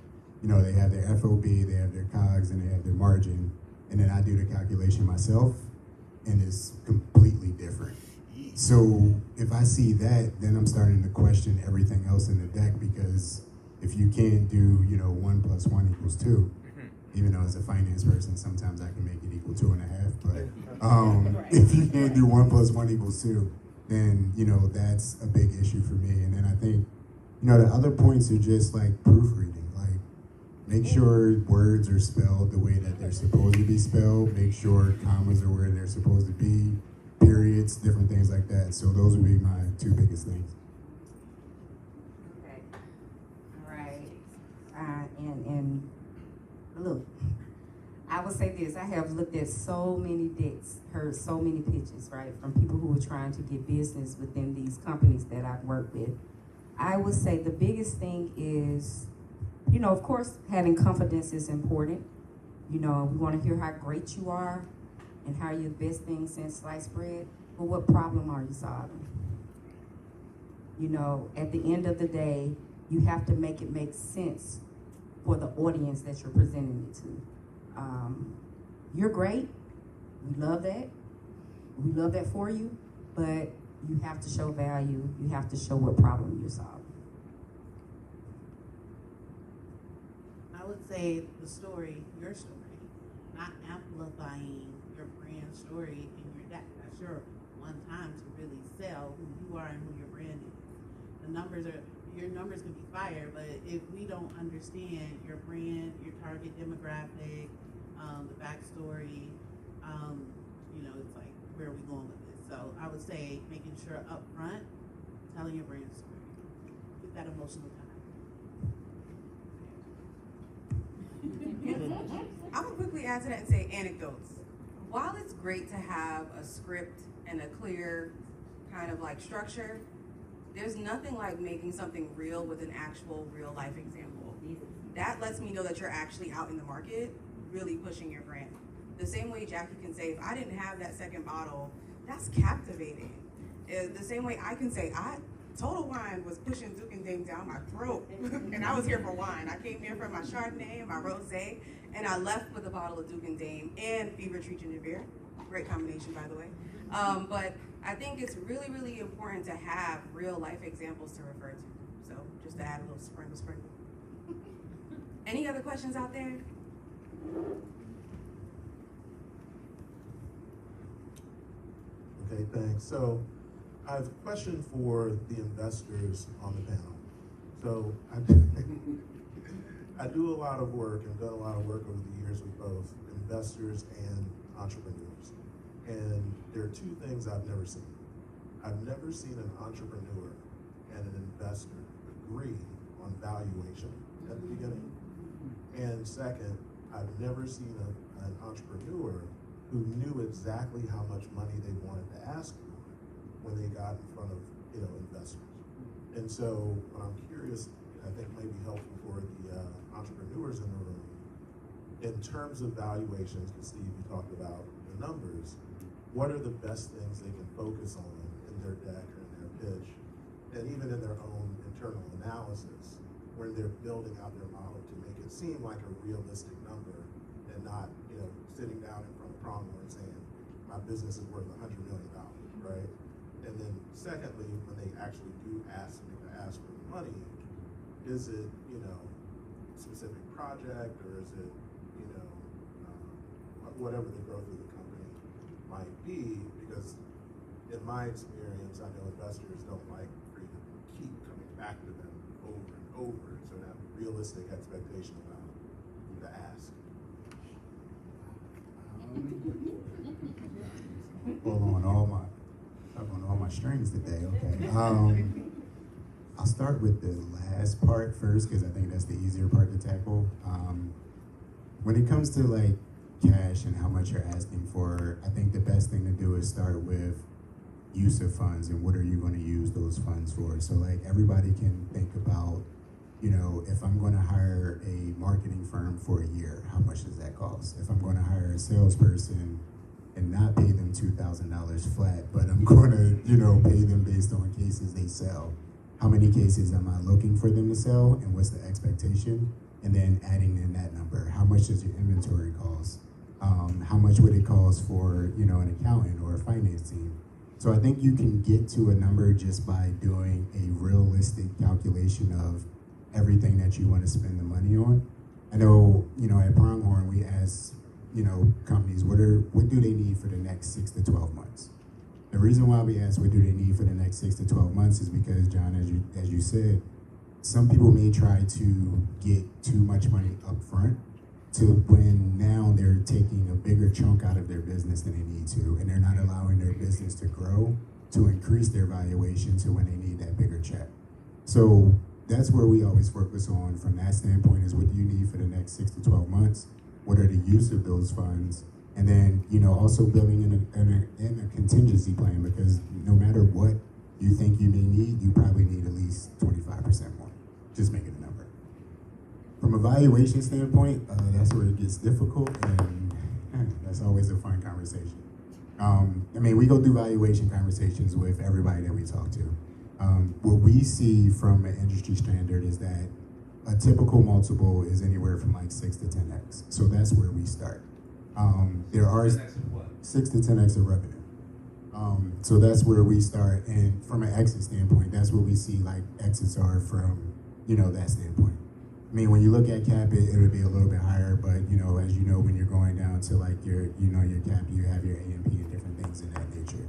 they have their FOB, they have their COGS, and they have their margin, and then I do the calculation myself, and it's completely different. So if I see that, then I'm starting to question everything else in the deck, because if you can't do, 1 + 1 = 2, even though as a finance person, sometimes I can make it equal 2.5, but if you can't do 1 + 1 = 2, then, that's a big issue for me. And then I think, the other points are just like proofreading, like make sure words are spelled the way that they're supposed to be spelled, make sure commas are where they're supposed to be, periods, different things like that. So those would be my two biggest things. Okay. All right. And look, I would say this. I have looked at so many decks, heard so many pitches, right, from people who are trying to get business within these companies that I've worked with. I would say the biggest thing is, of course, having confidence is important. We want to hear how great you are and how you're the best thing since sliced bread, but what problem are you solving? At the end of the day, you have to make it make sense for the audience that you're presenting it to. You're great, we love that for you, but you have to show value, you have to show what problem you're solving. I would say the story, your story, not amplifying your brand story in your deck. That's your one time to really sell who you are and who your brand is. Your numbers can be fire, but if we don't understand your brand, your target demographic, the backstory, it's like, where are we going with this? So I would say making sure up front, telling your brand story. Get that emotional time. I would quickly add to that and say anecdotes. While it's great to have a script and a clear kind of like structure, there's nothing like making something real with an actual real life example. That lets me know that you're actually out in the market, really pushing your brand. The same way Jackie can say, if I didn't have that second bottle, that's captivating. The same way I can say, Total Wine was pushing Duke and Dame down my throat, and I was here for wine. I came here for my Chardonnay and my Rosé, and I left with a bottle of Duke and Dame and Fever-Tree Ginger Beer. Great combination, by the way. But I think it's really, really important to have real life examples to refer to. So just to add a little sprinkle. Any other questions out there? Okay, thanks. So I have a question for the investors on the panel. So I do a lot of work and done a lot of work over the years with both investors and entrepreneurs. And there are two things I've never seen. I've never seen an entrepreneur and an investor agree on valuation at the beginning. And second, I've never seen an entrepreneur who knew exactly how much money they wanted to ask for when they got in front of investors. And so what I'm curious, I think may be helpful for the entrepreneurs in the room, in terms of valuations, because Steve, you talked about the numbers, what are the best things they can focus on in their deck or in their pitch, and even in their own internal analysis, when they're building out their model to make it seem like a realistic number and not, sitting down in front of Pronghorn saying, my business is worth $100 million, right? And then secondly, when they actually do ask for money, is it, a specific project, or is it, whatever the growth of the company might be? Because in my experience, I know investors don't like for you to keep coming back to them over and over, so have a realistic expectation about the ask. Pull on all my strings today. Okay. I'll start with the last part first because I think that's the easier part to tackle. When it comes to like cash and how much you're asking for, I think the best thing to do is start with use of funds and what are you going to use those funds for. So like everybody can think about, if I'm going to hire a marketing firm for a year, how much does that cost? If I'm going to hire a salesperson and not pay them $2,000 flat, but I'm going to, pay them based on cases they sell. How many cases am I looking for them to sell, and what's the expectation? And then adding in that number. How much does your inventory cost? How much would it cost for, an accountant or a finance team? So I think you can get to a number just by doing a realistic calculation of everything that you want to spend the money on. I know, at Pronghorn, we ask, companies, what do they need for the next 6 to 12 months? The reason why we ask what do they need for the next 6 to 12 months is because, John, as you said, some people may try to get too much money up front to when now they're taking a bigger chunk out of their business than they need to, and they're not allowing their business to grow to increase their valuation to when they need that bigger check. So that's where we always focus on from that standpoint is what do you need for the next 6 to 12 months? What are the use of those funds? And then, also building in a contingency plan, because no matter what you think you may need, you probably need at least 25% more. Just make it a number. From a valuation standpoint, that's where it gets difficult, and that's always a fun conversation. We go through valuation conversations with everybody that we talk to. What we see from an industry standard is that a typical multiple is anywhere from like 6 to 10x. So that's where we start. There are 6 to 10x of revenue. So that's where we start. And from an exit standpoint, that's where we see like exits are from, that standpoint. When you look at cap, it would be a little bit higher, but as you know, when you're going down to like your cap, you have your A&P and different things in that nature.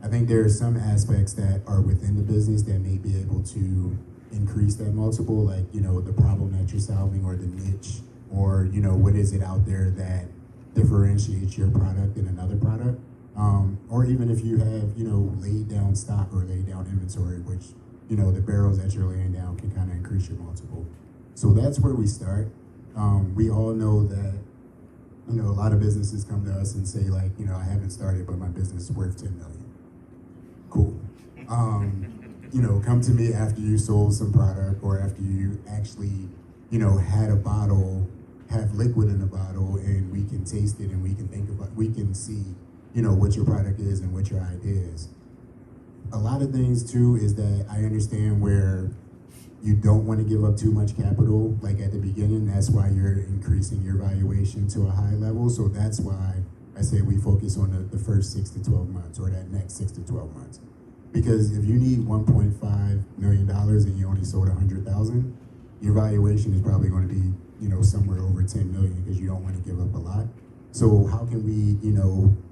I think there are some aspects that are within the business that may be able to increase that multiple, like, the problem that you're solving or the niche, or, what is it out there that differentiates your product in another product. Or even if you have, laid down stock or laid down inventory, which, the barrels that you're laying down can kind of increase your multiple. So that's where we start. We all know that, a lot of businesses come to us and say like, I haven't started, but my business is worth $10 million. Cool. Come to me after you sold some product or after you actually, had a bottle, have liquid in a bottle, and we can taste it and we can see, what your product is and what your idea is. A lot of things too is that I understand where you don't want to give up too much capital, like at the beginning. That's why you're increasing your valuation to a high level. So that's why I say we focus on the first 6 to 12 months or that next 6 to 12 months. Because if you need $1.5 million and you only sold 100,000, your valuation is probably going to be, somewhere over 10 million because you don't want to give up a lot. So how can we,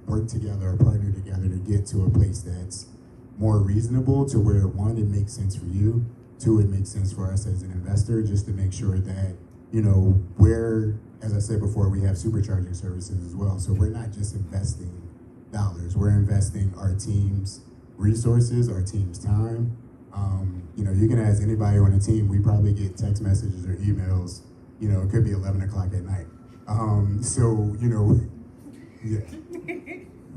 work together or partner together to get to a place that's more reasonable to where, one, it makes sense for you, two, it makes sense for us as an investor, just to make sure that, we're, as I said before, we have supercharging services as well. So we're not just investing dollars, we're investing our team's resources, our team's time. You can ask anybody on the team, we probably get text messages or emails, it could be 11 o'clock at night. Yeah.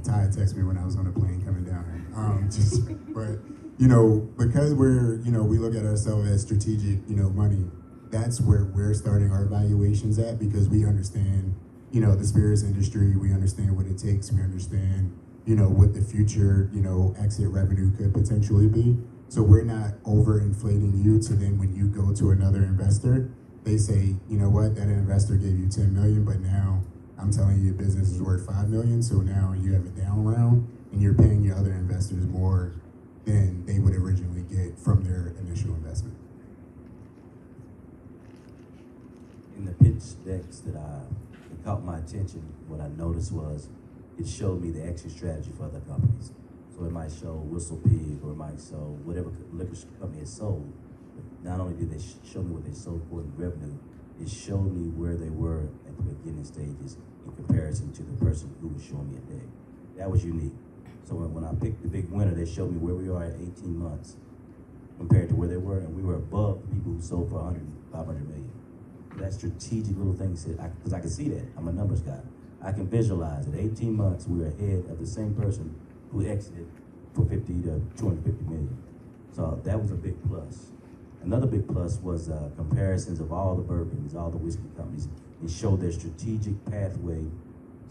Ty texted me when I was on a plane coming down. you know, because we're, you know, we look at ourselves as strategic, you know, money, that's where we're starting our evaluations at, because we understand, you know, the spirits industry, we understand what it takes, we understand, you know, what the future, you know, exit revenue could potentially be. So we're not overinflating you to then when you go to another investor, they say, you know what, that investor gave you 10 million, but now I'm telling you your business is worth 5 million, so now you have a down round and you're paying your other investors more than they would originally get from their initial investment. In the pitch decks that caught my attention, what I noticed was it showed me the exit strategy for other companies. So it might show Whistle Pig, or it might show whatever liquor company has sold. But not only did they show me what they sold for in revenue, it showed me where they were at the beginning stages in comparison to the person who was showing me a deck. That was unique. So when I picked the big winner, they showed me where we are at 18 months compared to where they were, and we were above people who sold for 100, 500 million. That strategic little thing, because I can see that. I'm a numbers guy. I can visualize at 18 months we were ahead of the same person who exited for 50 to 250 million. So that was a big plus. Another big plus was comparisons of all the bourbons, all the whiskey companies, and showed their strategic pathway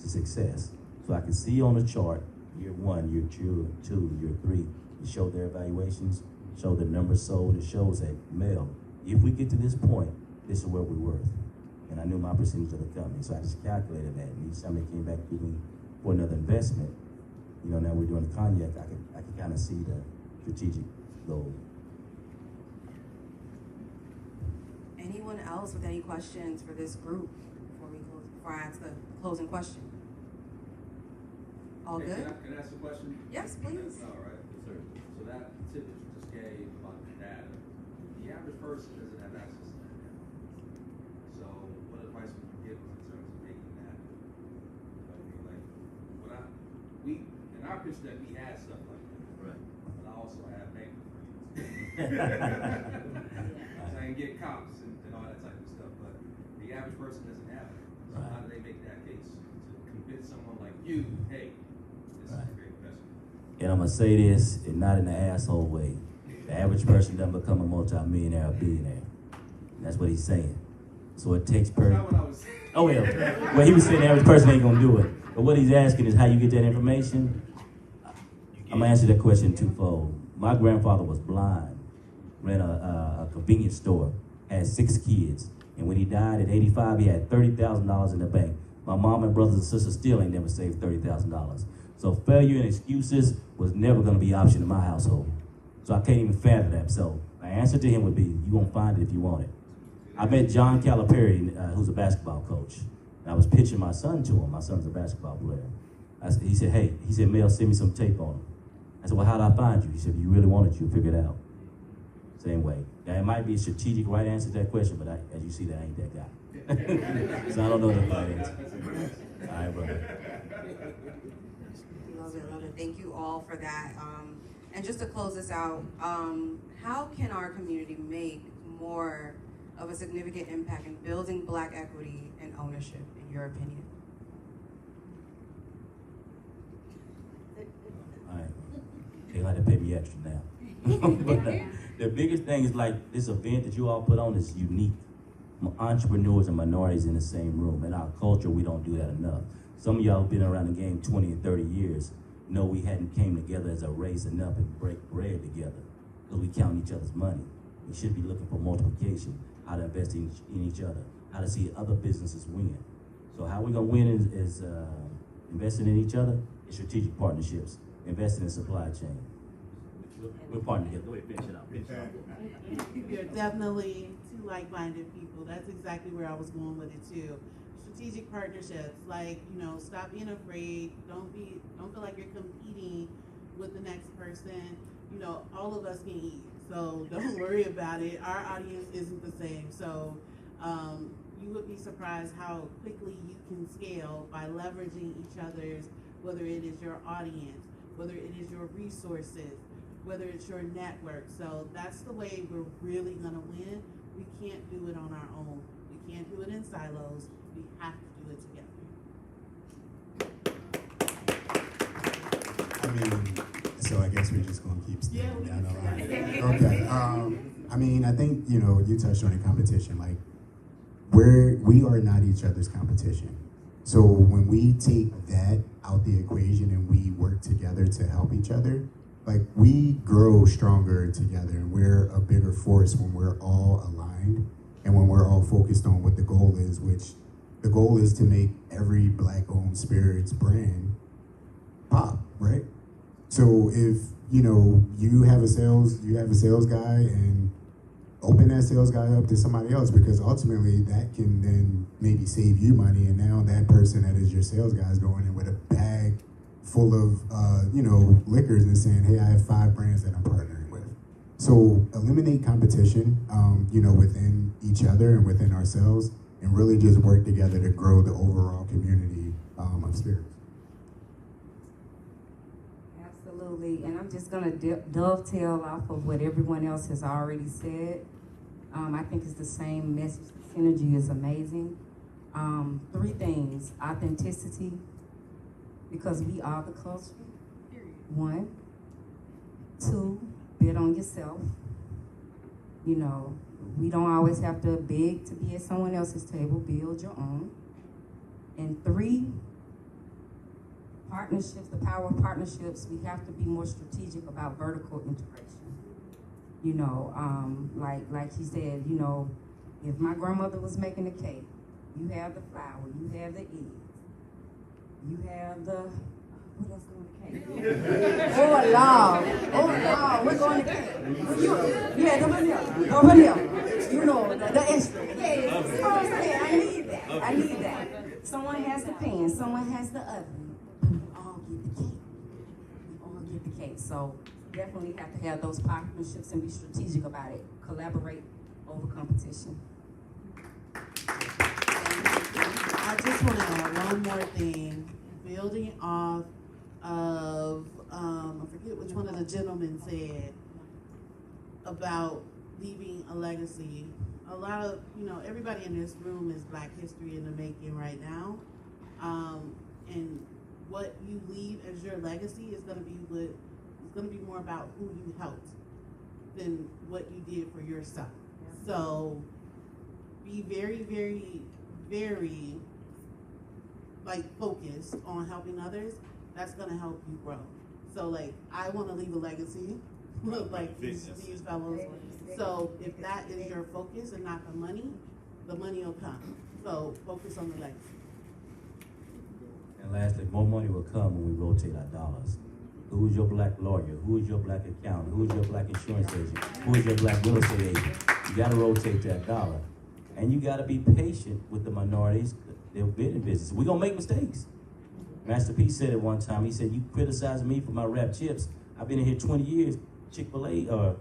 to success. So I can see on the chart, year 1, year 2, year 3, it showed their evaluations, showed the numbers sold, it shows that, Mel, if we get to this point, this is where we're worth. And I knew my percentage of the company, so I just calculated that. And each time they came back to me for another investment, you know, now we're doing the cognac, I can kind of see the strategic goal. Anyone else with any questions for this group before I ask the closing question? All Hey, good? Can I ask a question? Yes, please. All right. Yes, sir. So that tip that you just gave about the data, the average person doesn't have access to that data. So what advice would you give us in terms of making that? You know what I mean? Like, in our pitch deck, we had stuff like that. Right. But I also have banking friends. So I can get comps and all that type of stuff, but the average person doesn't have it. So how do they make that case to convince someone like you, hey, this is a great investment? And I'm gonna say this, and not in an asshole way. The average person doesn't become a multi-millionaire or billionaire. And that's what he's saying. So it takes That's not what I was saying. Oh yeah. Well, he was saying the average person ain't gonna do it. But what he's asking is how you get that information. I'm gonna answer that question twofold. My grandfather was blind, ran a convenience store, had 6 kids, and when he died at 85, he had $30,000 in the bank. My mom and brothers and sisters still ain't never saved $30,000. So failure and excuses was never gonna be an option in my household. So I can't even fathom that. So my answer to him would be, you won't find it if you want it. I met John Calipari, who's a basketball coach. And I was pitching my son to him. My son's a basketball player. He said, Mel, send me some tape on him. I said, well, how'd I find you? He said, if you really wanted, you'll figure it out. Same way. Now, it might be a strategic right answer to that question, but as you see, that ain't that guy. So I don't know the right answer. All right, brother. Love it. Thank you all for that. And just to close this out, how can our community make more of a significant impact in building Black equity and ownership, in your opinion? All right. They like to pay me extra now. But, the biggest thing is like this event that you all put on is unique. Entrepreneurs and minorities in the same room. In our culture, we don't do that enough. Some of y'all have been around the game 20 and 30 years know we hadn't came together as a race enough and break bread together because we count each other's money. We should be looking for multiplication, how to invest in each other, how to see other businesses win. So how we gonna win is investing in each other, is strategic partnerships, investing in supply chain. We're partnering together. Go ahead, finish it out. You're definitely two like-minded people. That's exactly where I was going with it too. Strategic partnerships, like, stop being afraid. Don't feel like you're competing with the next person. All of us can eat, so don't worry about it. Our audience isn't the same, so you would be surprised how quickly you can scale by leveraging each other's, whether it is your audience, whether it is your resources, whether it's your network. So that's the way we're really gonna win. We can't do it on our own. We can't do it in silos. We have to do it together. I mean, So I guess we're just gonna keep Yeah, staying we down the line. can. Okay. I mean, I think you touched on the competition. Like, we are not each other's competition. So when we take that out the equation and we work together to help each other, like we grow stronger together, and we're a bigger force when we're all aligned and when we're all focused on what the goal is, which the goal is to make every Black-owned spirits brand pop, right? So if you have a sales guy, and open that sales guy up to somebody else, because ultimately that can then maybe save you money, and now that person that is your sales guy is going in with a bag full of liquors and saying, hey, I have 5 brands that I'm partnering with. So eliminate competition within each other and within ourselves, and really just work together to grow the overall community of spirits. Absolutely, and I'm just gonna dovetail off of what everyone else has already said. I think it's the same message. The synergy is amazing. 3 things: authenticity, because we are the culture. 1, 2, bet on yourself. We don't always have to beg to be at someone else's table. Build your own. And 3, partnerships, the power of partnerships. We have to be more strategic about vertical integration. Like he said, if my grandmother was making a cake, you have the flour, you have the eggs, you have the, what else going to cake? Oh Lord, we're going to cake. Yeah, the vanilla, the extra. Yeah, you know what I'm saying? I need that. Someone has the pan, someone has the oven. We all get the cake. So definitely have to have those partnerships and be strategic about it. Collaborate over competition. I just want to add one more thing. Building off of, I forget which one of the gentlemen said about leaving a legacy. A lot of, everybody in this room is Black history in the making right now. And what you leave as your legacy is going to be more about who you helped than what you did for yourself. Yeah. So be very, very, very focused on helping others. That's gonna help you grow. So I want to leave a legacy, like these fellows. So if that is your focus and not the money will come. So focus on the legacy. And lastly, more money will come when we rotate our dollars. Who is your Black lawyer? Who is your Black accountant? Who is your Black insurance agent? Who is your Black real estate agent? You got to rotate that dollar. And you got to be patient with the minorities. They've been in business. We're going to make mistakes. Master P said it one time. He said, you criticize me for my rap chips. I've been in here 20 years. Chick-fil-A,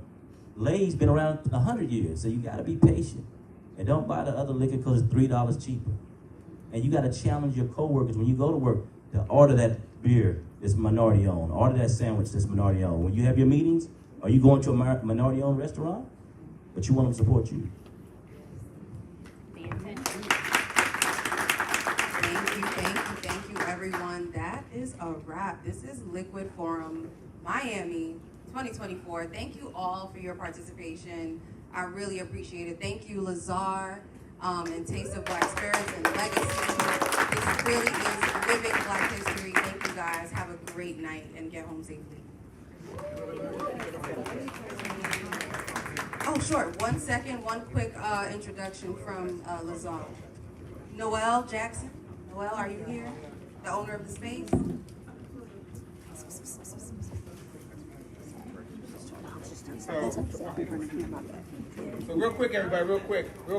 Lay's been around 100 years. So you got to be patient. And don't buy the other liquor because it's $3 cheaper. And you got to challenge your coworkers when you go to work to order that beer that's minority owned. Order that sandwich that's minority owned. When you have your meetings, are you going to a minority owned restaurant? But you want them to support you. Thank you, everyone. That is a wrap. This is Liquid Forum Miami 2024. Thank you all for your participation. I really appreciate it. Thank you, Lazar, and Taste of Black Spirits and Legacy. This really is living Black history. Thank you guys. Have a great night and get home safely. Oh, sure. 1 second, one quick introduction from Lazar. Noel Jackson. Noel, are you here? The owner of the space? So real quick, everybody, real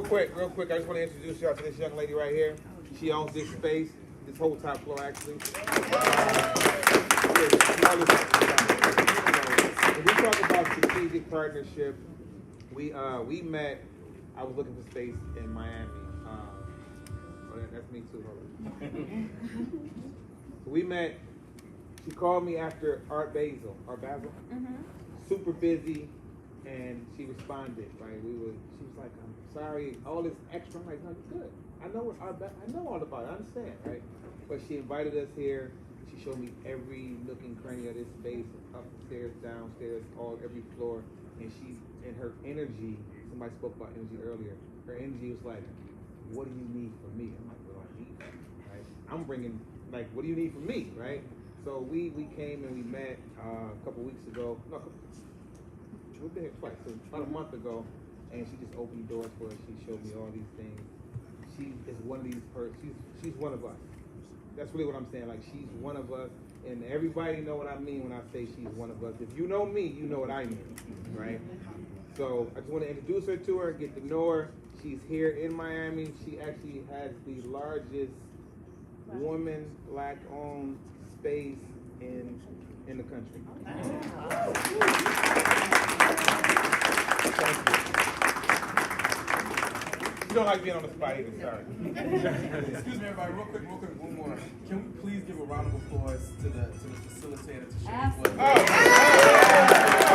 quick. I just want to introduce y'all to this young lady right here. She owns this space, this whole top floor actually. When we talk about strategic partnership, we met. I was looking for space in Miami. That's me too. So we met. She called me after Art Basel. Super busy, and she responded. Right, she was like, "I'm sorry, all this extra." I'm like, "No, it's good. I know all about it. I understand, right?" But she invited us here. She showed me every nook and cranny of this space, upstairs, downstairs, every floor. And her energy, somebody spoke about energy earlier, her energy was like, what do you need from me? I'm like, what do I need from you, right? I'm bringing, like, what do you need from me, right? So we came and we met a couple weeks ago. No, we've been here twice, so about a month ago, and she just opened doors for us. She showed me all these things. She is one of these she's one of us. That's really what I'm saying. Like, she's one of us, and everybody know what I mean when I say she's one of us. If you know me, you know what I mean, right? So I just want to introduce her to her, get to know her. She's here in Miami. She actually has the largest woman black-owned space in the country. You don't like being on the spot either, sorry. Excuse me, everybody, real quick, one more. Can we please give a round of applause to the facilitator to share with us?